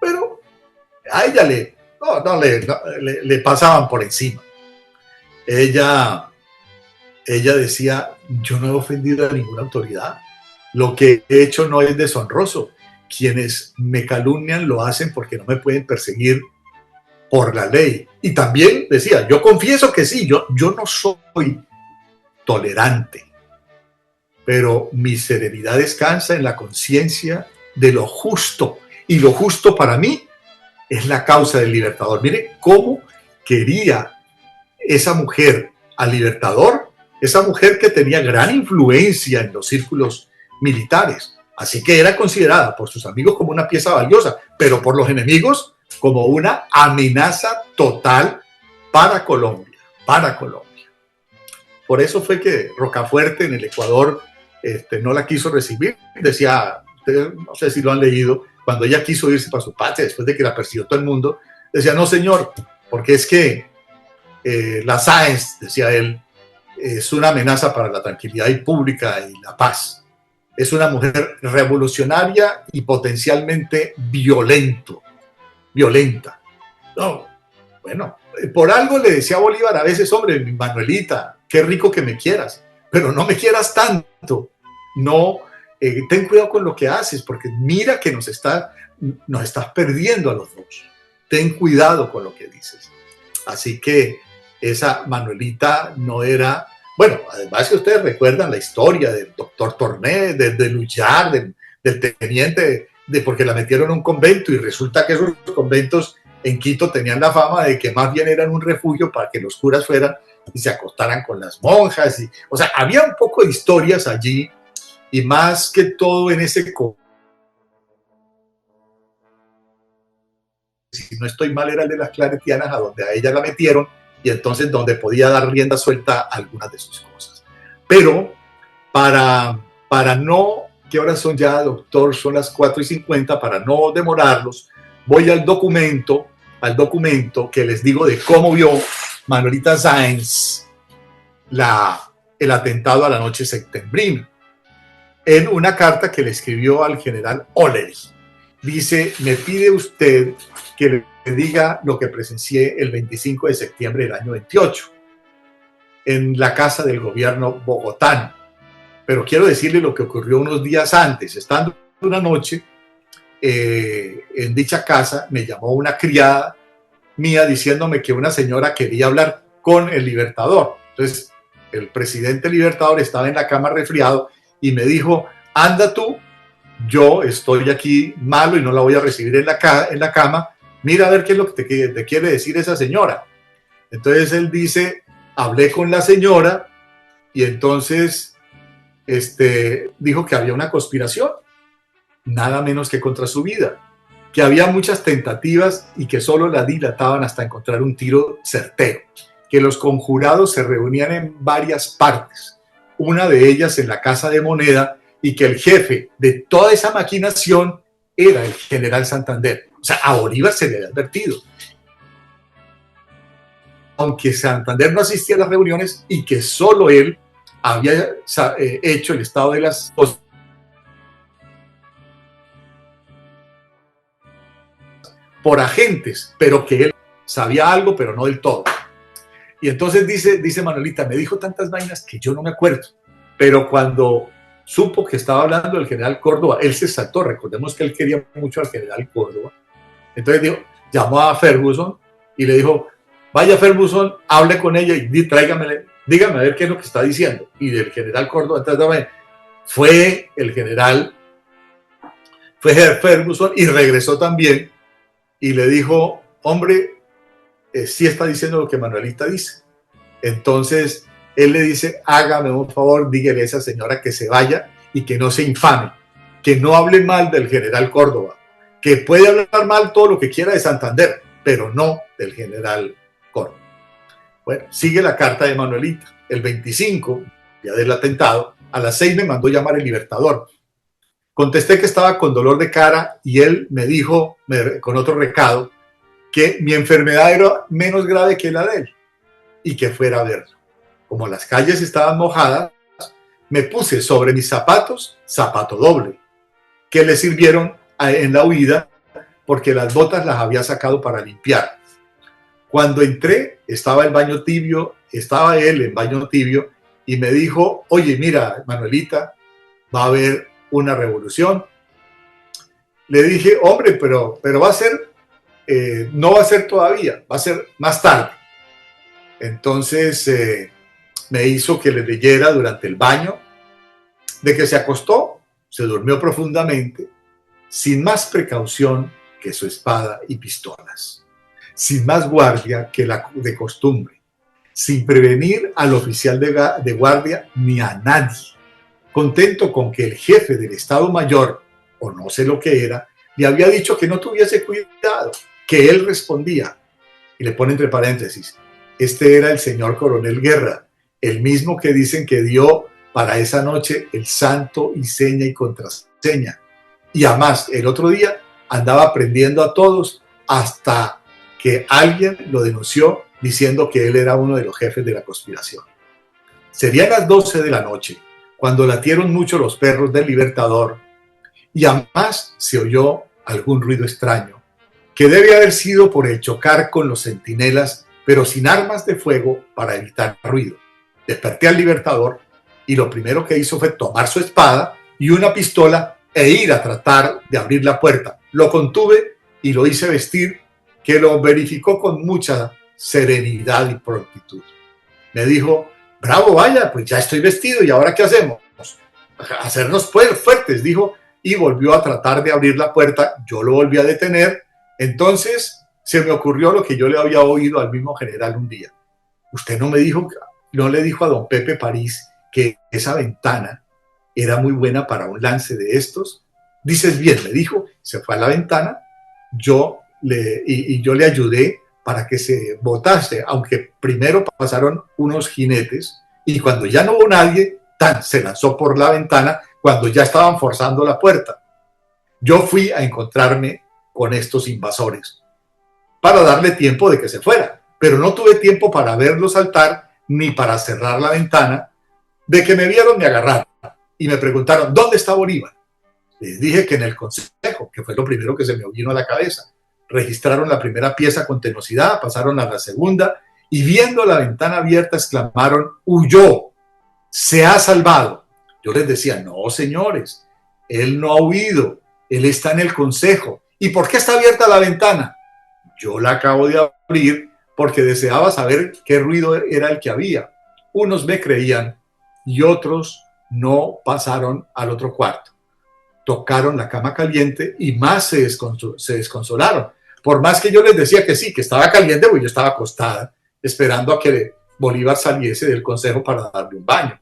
B: Pero a ella le pasaban por encima. Ella decía, yo no he ofendido a ninguna autoridad. Lo que he hecho no es deshonroso. Quienes me calumnian lo hacen porque no me pueden perseguir por la ley. Y también decía, yo confieso que sí, yo no soy tolerante, pero mi serenidad descansa en la conciencia de lo justo. Y lo justo para mí es la causa del Libertador. Mire cómo quería esa mujer al Libertador, esa mujer que tenía gran influencia en los círculos militares. Así que era considerada por sus amigos como una pieza valiosa, pero por los enemigos como una amenaza total para Colombia. Por eso fue que Rocafuerte en el Ecuador no la quiso recibir. Decía, no sé si lo han leído, cuando ella quiso irse para su patria, después de que la persiguió todo el mundo, decía, no señor, porque es que la Sáenz, decía él, es una amenaza para la tranquilidad pública y la paz. Es una mujer revolucionaria y potencialmente violenta. No, bueno, por algo le decía a Bolívar a veces, hombre, mi Manuelita, qué rico que me quieras, pero no me quieras tanto. No, ten cuidado con lo que haces, porque mira que nos estás perdiendo a los dos. Ten cuidado con lo que dices. Así que esa Manuelita no era... Bueno, además que ustedes recuerdan la historia del doctor Torné, de Luchar, del teniente, porque la metieron en un convento y resulta que esos conventos en Quito tenían la fama de que más bien eran un refugio para que los curas fueran y se acostaran con las monjas. O sea, había un poco de historias allí y más que todo en ese... Si no estoy mal, era el de las claretianas, a donde a ella la metieron y entonces donde podía dar rienda suelta a algunas de sus cosas. Pero para no, ¿qué horas son ya, doctor? Son las 4:50, para no demorarlos, voy al documento que les digo de cómo vio Manuelita Sáenz el atentado a la noche septembrina, en una carta que le escribió al general Oller. Dice, me pide usted que le diga lo que presencié el 25 de septiembre del año 28 en la casa del gobierno bogotano. Pero quiero decirle lo que ocurrió unos días antes. Estando una noche en dicha casa, me llamó una criada mía diciéndome que una señora quería hablar con el Libertador. Entonces, el presidente Libertador estaba en la cama resfriado y me dijo, anda tú, yo estoy aquí malo y no la voy a recibir en la cama, mira a ver qué es lo que te quiere decir esa señora. Entonces él dice, hablé con la señora y entonces dijo que había una conspiración, nada menos que contra su vida, que había muchas tentativas y que solo la dilataban hasta encontrar un tiro certero, que los conjurados se reunían en varias partes, una de ellas en la Casa de Moneda, y que el jefe de toda esa maquinación era el general Santander. O sea, a Bolívar se le había advertido. Aunque Santander no asistía a las reuniones y que solo él había hecho el estado de las cosas por agentes, pero que él sabía algo, pero no del todo. Y entonces dice Manuelita, me dijo tantas vainas que yo no me acuerdo, pero cuando supo que estaba hablando del general Córdoba, él se saltó. Recordemos que él quería mucho al general Córdoba. Entonces llamó a Ferguson y le dijo, vaya Ferguson, hable con ella y dígame a ver qué es lo que está diciendo. Y del general Córdoba, entonces fue Ferguson y regresó también y le dijo, hombre, sí está diciendo lo que Manuelita dice. Entonces él le dice, hágame un favor, dígale a esa señora que se vaya y que no se infame, que no hable mal del general Córdoba, que puede hablar mal todo lo que quiera de Santander, pero no del general Córdoba. Bueno, sigue la carta de Manuelita. El 25, día del atentado, a las 6 me mandó llamar el Libertador. Contesté que estaba con dolor de cara y él me dijo, con otro recado, que mi enfermedad era menos grave que la de él y que fuera a verlo. Como las calles estaban mojadas, me puse sobre mis zapatos, zapato doble, que le sirvieron en la huida porque las botas las había sacado para limpiar. Cuando entré, estaba el baño tibio, estaba él en baño tibio y me dijo, oye, mira, Manuelita, va a haber una revolución. Le dije, hombre, pero va a ser, no va a ser todavía, va a ser más tarde. Entonces me hizo que le leyera durante el baño. De que se acostó, se durmió profundamente, sin más precaución que su espada y pistolas, sin más guardia que la de costumbre, sin prevenir al oficial de guardia ni a nadie, contento con que el jefe del Estado Mayor, o no sé lo que era, le había dicho que no tuviese cuidado, que él respondía, y le pone entre paréntesis, este era el señor Coronel Guerra, el mismo que dicen que dio para esa noche el santo y seña y contraseña. Y además, el otro día andaba prendiendo a todos hasta que alguien lo denunció diciendo que él era uno de los jefes de la conspiración. Serían las 12 de la noche, cuando latieron mucho los perros del Libertador, y además se oyó algún ruido extraño, que debe haber sido por el chocar con los centinelas, pero sin armas de fuego para evitar ruido. Desperté al Libertador, y lo primero que hizo fue tomar su espada y una pistola e ir a tratar de abrir la puerta. Lo contuve y lo hice vestir, que lo verificó con mucha serenidad y prontitud. Me dijo, bravo, vaya, pues ya estoy vestido, ¿y ahora qué hacemos? Hacernos fuertes, dijo, y volvió a tratar de abrir la puerta. Yo lo volví a detener. Entonces se me ocurrió lo que yo le había oído al mismo general un día. Usted no me dijo, no le dijo a don Pepe París que esa ventana era muy buena para un lance de estos. Dices bien, me dijo, se fue a la ventana, yo le ayudé para que se botase, aunque primero pasaron unos jinetes y cuando ya no hubo nadie, se lanzó por la ventana cuando ya estaban forzando la puerta. Yo fui a encontrarme con estos invasores para darle tiempo de que se fuera, pero no tuve tiempo para verlos saltar ni para cerrar la ventana. De que me vieron me agarraron y me preguntaron, ¿dónde está Bolívar? Les dije que en el consejo, que fue lo primero que se me vino a la cabeza. Registraron la primera pieza con tenacidad, pasaron a la segunda y viendo la ventana abierta exclamaron, huyó, se ha salvado. Yo les decía, no señores, él no ha huido, él está en el consejo. ¿Y por qué está abierta la ventana? Yo la acabo de abrir porque deseaba saber qué ruido era el que había. Unos me creían y otros no pasaron al otro cuarto. Tocaron la cama caliente y más se desconsolaron. Por más que yo les decía que sí, que estaba caliente, pues yo estaba acostada, esperando a que Bolívar saliese del consejo para darle un baño.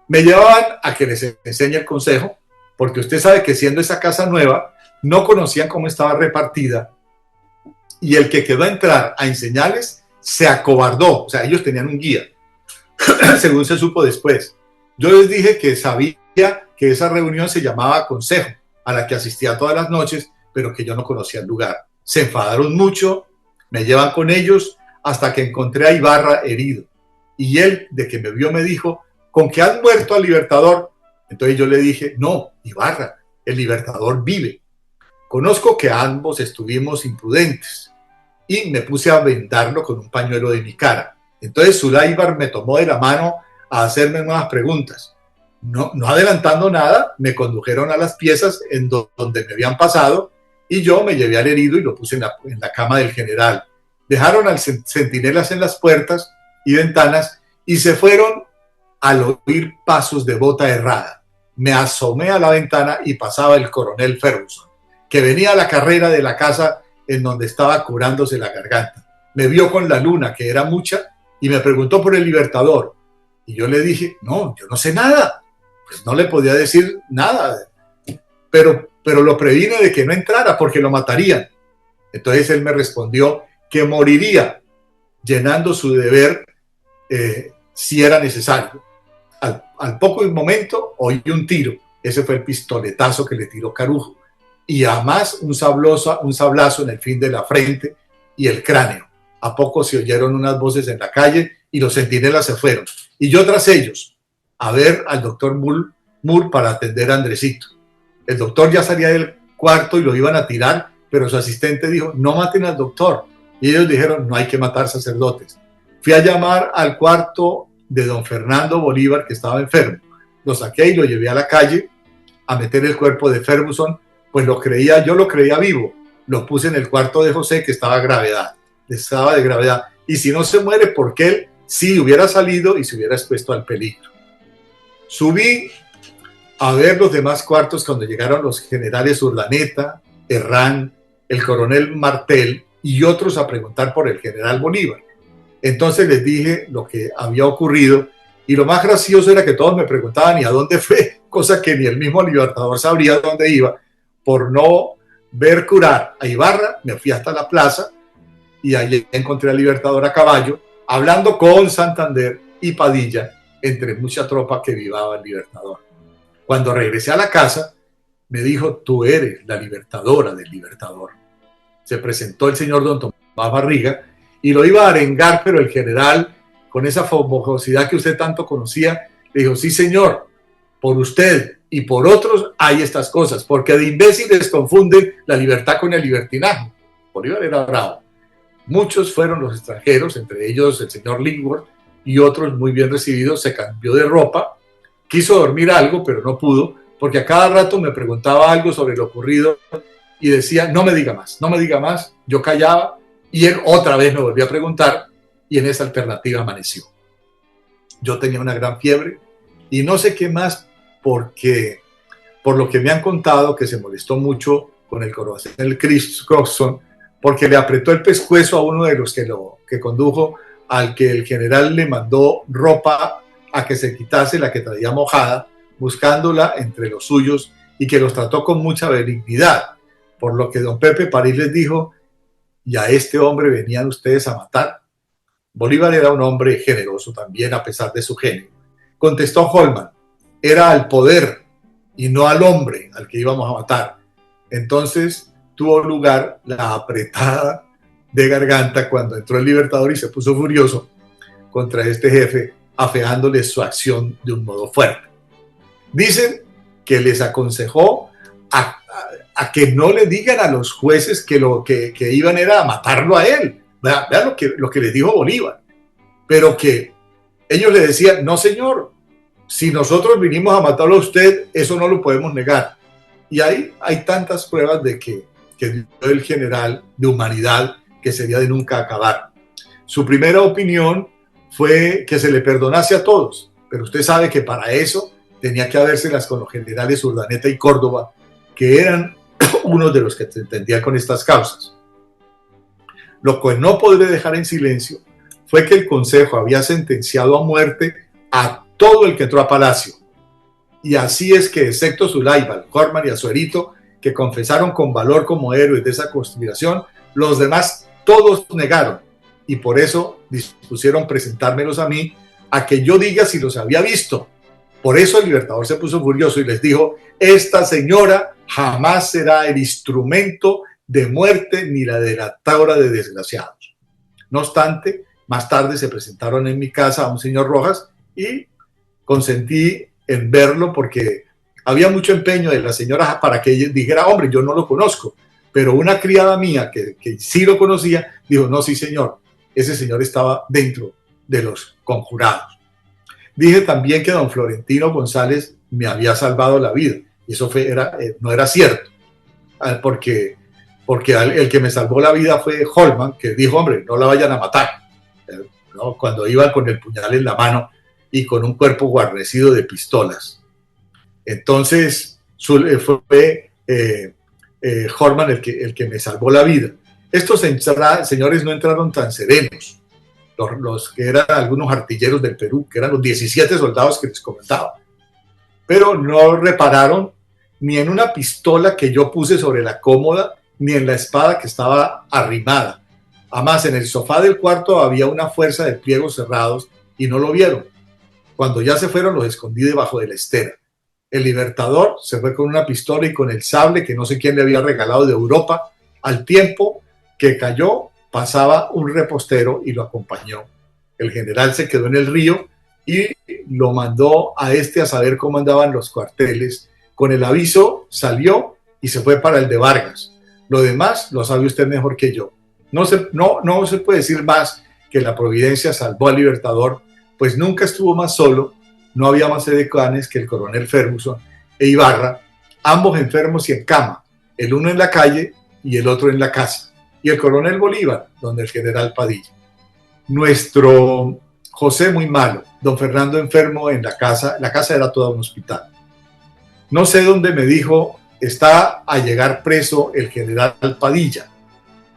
B: Me llevaban a que les enseñe el consejo, porque usted sabe que siendo esa casa nueva, no conocían cómo estaba repartida, y el que quedó a entrar a enseñarles se acobardó, o sea, ellos tenían un guía, según se supo después. Yo les dije que sabía que esa reunión se llamaba consejo, a la que asistía todas las noches, pero que yo no conocía el lugar. Se enfadaron mucho, me llevan con ellos hasta que encontré a Ibarra herido. Y él, de que me vio, me dijo, ¿con qué has muerto al Libertador? Entonces yo le dije, no, Ibarra, el Libertador vive. Conozco que ambos estuvimos imprudentes y me puse a vendarlo con un pañuelo de mi cara. Entonces Suláibar me tomó de la mano a hacerme nuevas preguntas. No adelantando nada, me condujeron a las piezas en donde me habían pasado y yo me llevé al herido y lo puse en la cama del general. Dejaron al centinelas en las puertas y ventanas y se fueron al oír pasos de bota errada. Me asomé a la ventana y pasaba el coronel Ferguson, que venía a la carrera de la casa en donde estaba curándose la garganta. Me vio con la luna, que era mucha, y me preguntó por el Libertador. Y yo le dije, no, yo no sé nada. Pues no le podía decir nada, pero lo previne de que no entrara porque lo matarían. Entonces él me respondió que moriría llenando su deber si era necesario. Al poco momento oí un tiro. Ese fue el pistoletazo que le tiró Carujo. Y además un sablazo en el fin de la frente y el cráneo. A poco se oyeron unas voces en la calle y los centinelas se fueron. Y yo tras ellos, a ver al doctor Moore para atender a Andresito. El doctor ya salía del cuarto y lo iban a tirar, pero su asistente dijo, no maten al doctor. Y ellos dijeron, no hay que matar sacerdotes. Fui a llamar al cuarto de don Fernando Bolívar, que estaba enfermo. Lo saqué y lo llevé a la calle a meter el cuerpo de Ferguson, pues yo lo creía vivo. Lo puse en el cuarto de José, que estaba de gravedad. Y si no se muere, porque él sí hubiera salido y se hubiera expuesto al peligro. Subí a ver los demás cuartos cuando llegaron los generales Urdaneta, Herrán, el coronel Martel y otros a preguntar por el general Bolívar. Entonces les dije lo que había ocurrido y lo más gracioso era que todos me preguntaban ¿y a dónde fue? Cosa que ni el mismo Libertador sabría dónde iba. Por no ver curar a Ibarra, me fui hasta la plaza y allí encontré al Libertador a caballo, hablando con Santander y Padilla, entre mucha tropa que vivaba el Libertador. Cuando regresé a la casa, me dijo, tú eres la libertadora del Libertador. Se presentó el señor don Tomás Barriga y lo iba a arengar, pero el general, con esa fogosidad que usted tanto conocía, le dijo, sí señor, por usted y por otros hay estas cosas, porque de imbéciles confunden la libertad con el libertinaje. Bolívar era bravo. Muchos fueron los extranjeros, entre ellos el señor Lingworth y otros muy bien recibidos, se cambió de ropa, quiso dormir algo, pero no pudo, porque a cada rato me preguntaba algo sobre lo ocurrido y decía, no me diga más, no me diga más. Yo callaba y él otra vez me volvió a preguntar y en esa alternativa amaneció. Yo tenía una gran fiebre y no sé qué más, porque por lo que me han contado que se molestó mucho con el coronel Crosson, porque le apretó el pescuezo a uno de los que condujo, al que el general le mandó ropa a que se quitase la que traía mojada, buscándola entre los suyos, y que los trató con mucha benignidad, por lo que don Pepe París les dijo, ¿y a este hombre venían ustedes a matar? Bolívar era un hombre generoso también, a pesar de su genio. Contestó Holman, era al poder y no al hombre al que íbamos a matar. Entonces tuvo lugar la apretada de garganta cuando entró el Libertador y se puso furioso contra este jefe, afeándole su acción de un modo fuerte. Dicen que les aconsejó a que no le digan a los jueces que lo que iban era a matarlo a él. Vean lo que les dijo Bolívar. Pero que ellos le decían, no señor, si nosotros vinimos a matarlo a usted, eso no lo podemos negar. Y hay tantas pruebas de que dio el general de humanidad que sería de nunca acabar. Su primera opinión fue que se le perdonase a todos, pero usted sabe que para eso tenía que habérselas con los generales Urdaneta y Córdoba, que eran unos de los que se entendían con estas causas. Lo que no podré dejar en silencio fue que el Consejo había sentenciado a muerte a todo el que entró a Palacio. Y así es que, excepto Zulaiba, Horman y Azuerito, que confesaron con valor como héroes de esa conspiración, los demás todos negaron. Y por eso dispusieron presentármelos a mí, a que yo diga si los había visto. Por eso el Libertador se puso furioso y les dijo, esta señora jamás será el instrumento de muerte ni la delatadora de desgraciados. No obstante, más tarde se presentaron en mi casa a un señor Rojas y consentí en verlo porque había mucho empeño de la señora para que ella dijera, hombre, yo no lo conozco. Pero una criada mía que sí lo conocía, dijo, no, sí señor, ese señor estaba dentro de los conjurados. Dije también que don Florentino González me había salvado la vida. Y eso no era cierto, porque el que me salvó la vida fue Holman, que dijo, hombre, no la vayan a matar. ¿No? Cuando iba con el puñal en la mano y con un cuerpo guarnecido de pistolas. Entonces fue Holman el que me salvó la vida. Estos señores no entraron tan serenos. los que eran algunos artilleros del Perú, que eran los 17 soldados que les comentaba. Pero no repararon ni en una pistola que yo puse sobre la cómoda, ni en la espada que estaba arrimada. Además, en el sofá del cuarto había una fuerza de pliegos cerrados y no lo vieron. Cuando ya se fueron, los escondí debajo de la estera. El Libertador se fue con una pistola y con el sable que no sé quién le había regalado de Europa. Al tiempo que cayó, pasaba un repostero y lo acompañó. El general se quedó en el río y lo mandó a a saber cómo andaban los cuarteles. Con el aviso salió y se fue para el de Vargas. Lo demás lo sabe usted mejor que yo. No se puede decir más que la providencia salvó al Libertador, pues nunca estuvo más solo. No había más edecanes que el coronel Ferguson e Ibarra, ambos enfermos y en cama, el uno en la calle y el otro en la casa, y el coronel Bolívar, donde el general Padilla. Nuestro José muy malo, don Fernando enfermo en la casa era toda un hospital. No sé dónde me dijo, está a llegar preso el general Padilla.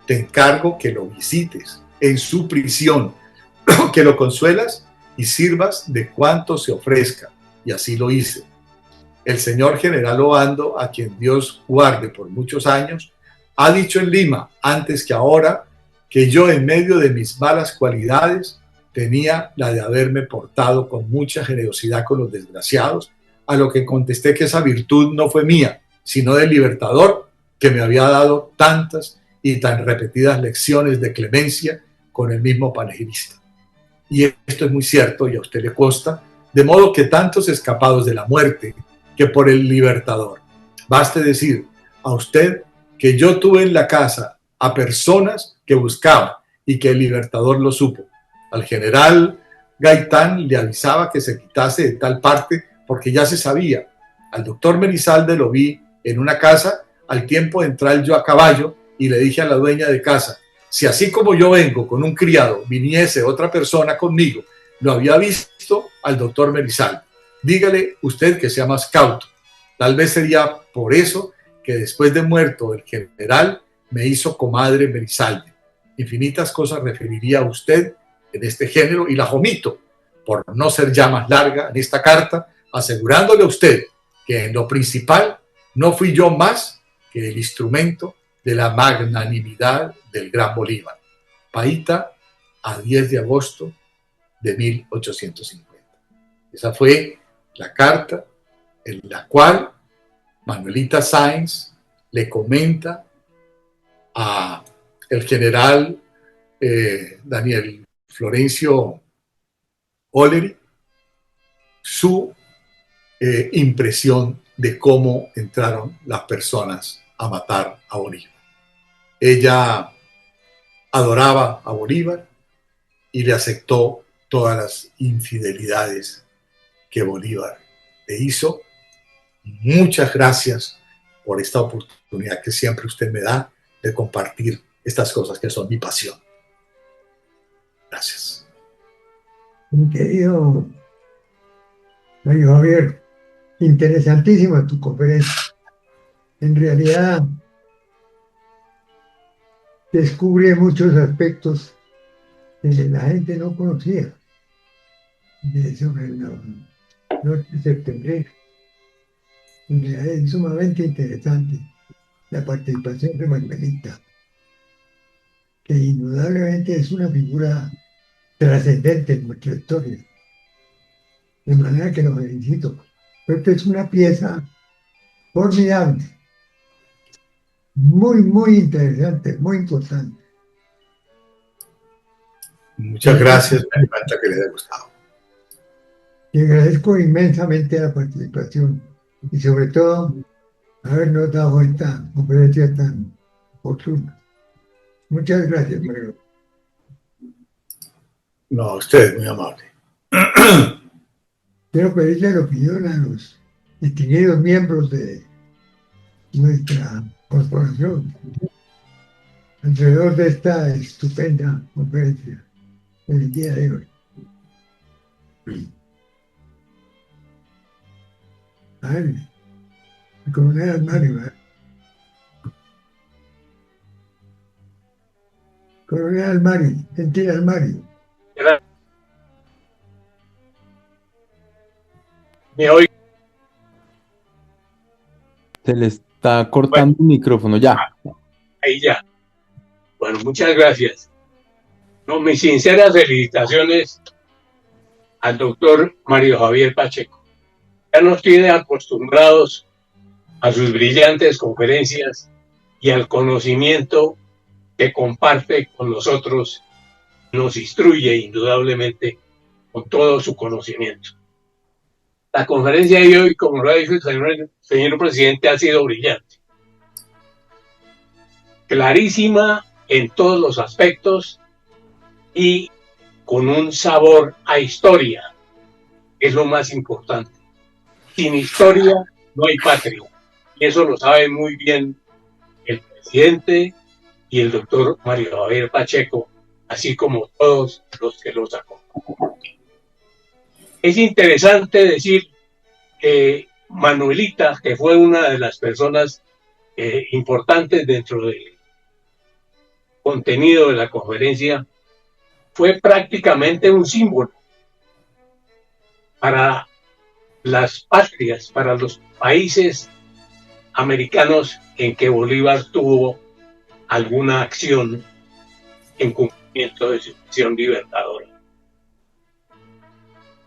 B: Te encargo que lo visites en su prisión, que lo consuelas y sirvas de cuanto se ofrezca. Y así lo hice. El señor general Obando, a quien Dios guarde por muchos años, ha dicho en Lima, antes que ahora, que yo en medio de mis malas cualidades tenía la de haberme portado con mucha generosidad con los desgraciados, a lo que contesté que esa virtud no fue mía, sino del Libertador, que me había dado tantas y tan repetidas lecciones de clemencia con el mismo panegirista. Y esto es muy cierto y a usted le consta, de modo que tantos escapados de la muerte que por el Libertador. Baste decir a usted que yo tuve en la casa a personas que buscaba y que el Libertador lo supo. Al general Gaitán le avisaba que se quitase de tal parte porque ya se sabía. Al doctor Merizalde lo vi en una casa al tiempo de entrar yo a caballo y le dije a la dueña de casa, si así como yo vengo con un criado, viniese otra persona conmigo, lo había visto al doctor Merizalde. Dígale usted que sea más cauto. Tal vez sería por eso que después de muerto el general me hizo comadre Merizalde. Infinitas cosas referiría a usted en este género y las omito por no ser ya más larga en esta carta, asegurándole a usted que en lo principal no fui yo más que el instrumento de la magnanimidad del gran Bolívar. Paita, a 10 de agosto de 1850. Esa fue la carta en la cual Manuelita Sáenz le comenta a el general Daniel Florencio Oleri su impresión de cómo entraron las personas a matar a Bolívar. Ella adoraba a Bolívar y le aceptó todas las infidelidades que Bolívar le hizo. Muchas gracias por esta oportunidad que siempre usted me da de compartir estas cosas que son mi pasión. Gracias.
A: Mi querido Mario Javier, interesantísima tu conferencia. En realidad descubre muchos aspectos que la gente no conocía sobre la noche septembrina. En realidad es sumamente interesante la participación de Manuelita, que indudablemente es una figura trascendente en nuestra historia. De manera que lo felicito. Esta es una pieza formidable, muy, muy interesante, muy importante.
B: Muchas gracias, me encanta que les haya gustado.
A: Y agradezco inmensamente la participación y sobre todo habernos dado esta conferencia tan oportuna. Muchas gracias, Mario.
B: No, usted, muy amable.
A: Quiero pedirle la opinión a los distinguidos miembros de nuestra corporación alrededor de esta estupenda conferencia del día de hoy. A ver, el coronel Almario. Coronel Almario, gentil Almario.
C: ¿Me oigo?
D: Se le está cortando el micrófono, ya.
C: Ahí ya. Bueno, muchas gracias. No, mis sinceras felicitaciones al doctor Mario Javier Pacheco. Ya nos tiene acostumbrados a sus brillantes conferencias y al conocimiento que comparte con nosotros, nos instruye indudablemente con todo su conocimiento. La conferencia de hoy, como lo ha dicho el señor presidente, ha sido brillante. Clarísima en todos los aspectos y con un sabor a historia, que es lo más importante. Sin historia no hay patria. Y eso lo sabe muy bien el presidente y el doctor Mario Javier Pacheco, así como todos los que los acompañan. Es interesante decir que Manuelita, que fue una de las personas importantes dentro del contenido de la conferencia, fue prácticamente un símbolo para las patrias, para los países americanos en que Bolívar tuvo alguna acción en cumplimiento de su misión libertadora.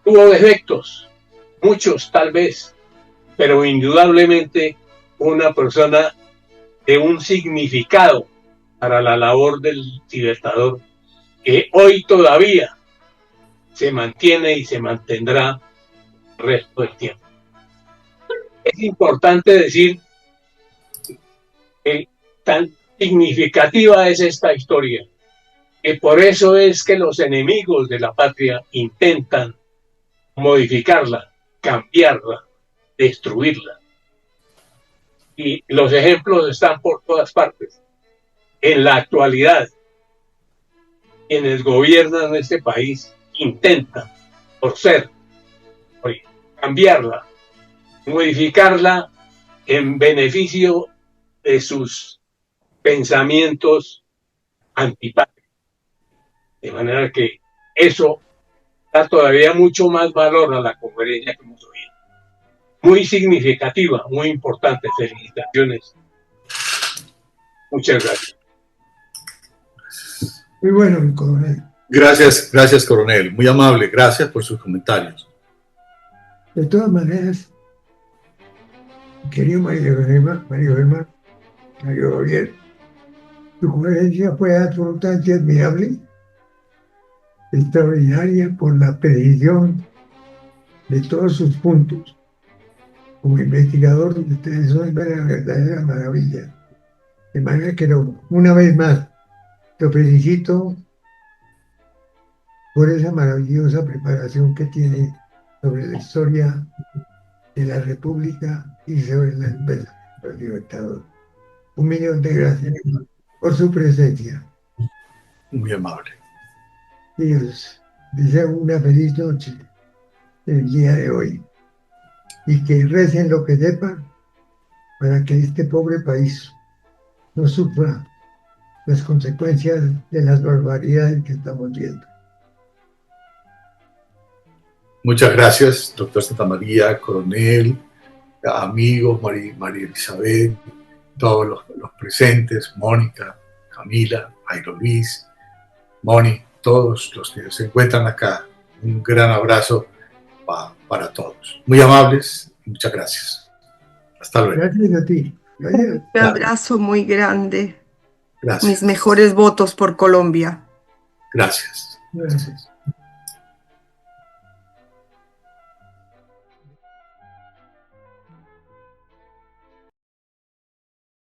C: Tuvo defectos, muchos tal vez, pero indudablemente una persona de un significado para la labor del libertador que hoy todavía se mantiene y se mantendrá el resto del tiempo. Es importante decir que tan significativa es esta historia, que por eso es que los enemigos de la patria intentan modificarla, cambiarla, destruirla. Y los ejemplos están por todas partes. En la actualidad, quienes gobiernan este país intentan, por cambiarla, modificarla en beneficio de sus pensamientos antipáticos. De manera que eso da todavía mucho más valor a la conferencia que hemos oído. Muy significativa, muy importante. Felicitaciones. Muchas gracias.
A: Muy bueno, mi coronel.
B: Gracias, coronel. Muy amable. Gracias por sus comentarios.
A: De todas maneras, querido Mario Javier, tu conferencia fue absolutamente admirable, extraordinaria por la precisión de todos sus puntos. Como investigador, ustedes son una verdadera maravilla. De manera que una vez más, te felicito por esa maravillosa preparación que tiene sobre la historia de la República y sobre la empresa del Libertador. 1.000.000 de gracias por su presencia.
B: Muy amable.
A: Y os deseo una feliz noche el día de hoy. Y que recen lo que sepan para que este pobre país no sufra las consecuencias de las barbaridades que estamos viendo.
B: Muchas gracias, doctor Santamaría, coronel, amigos, María Elizabeth, todos los presentes, Mónica, Camila, Jairo Luis, Moni, todos los que se encuentran acá. Un gran abrazo para todos. Muy amables y muchas gracias. Hasta luego.
A: Gracias a ti.
E: Un abrazo muy grande.
B: Gracias.
E: Mis mejores votos por Colombia.
B: Gracias.
A: Gracias.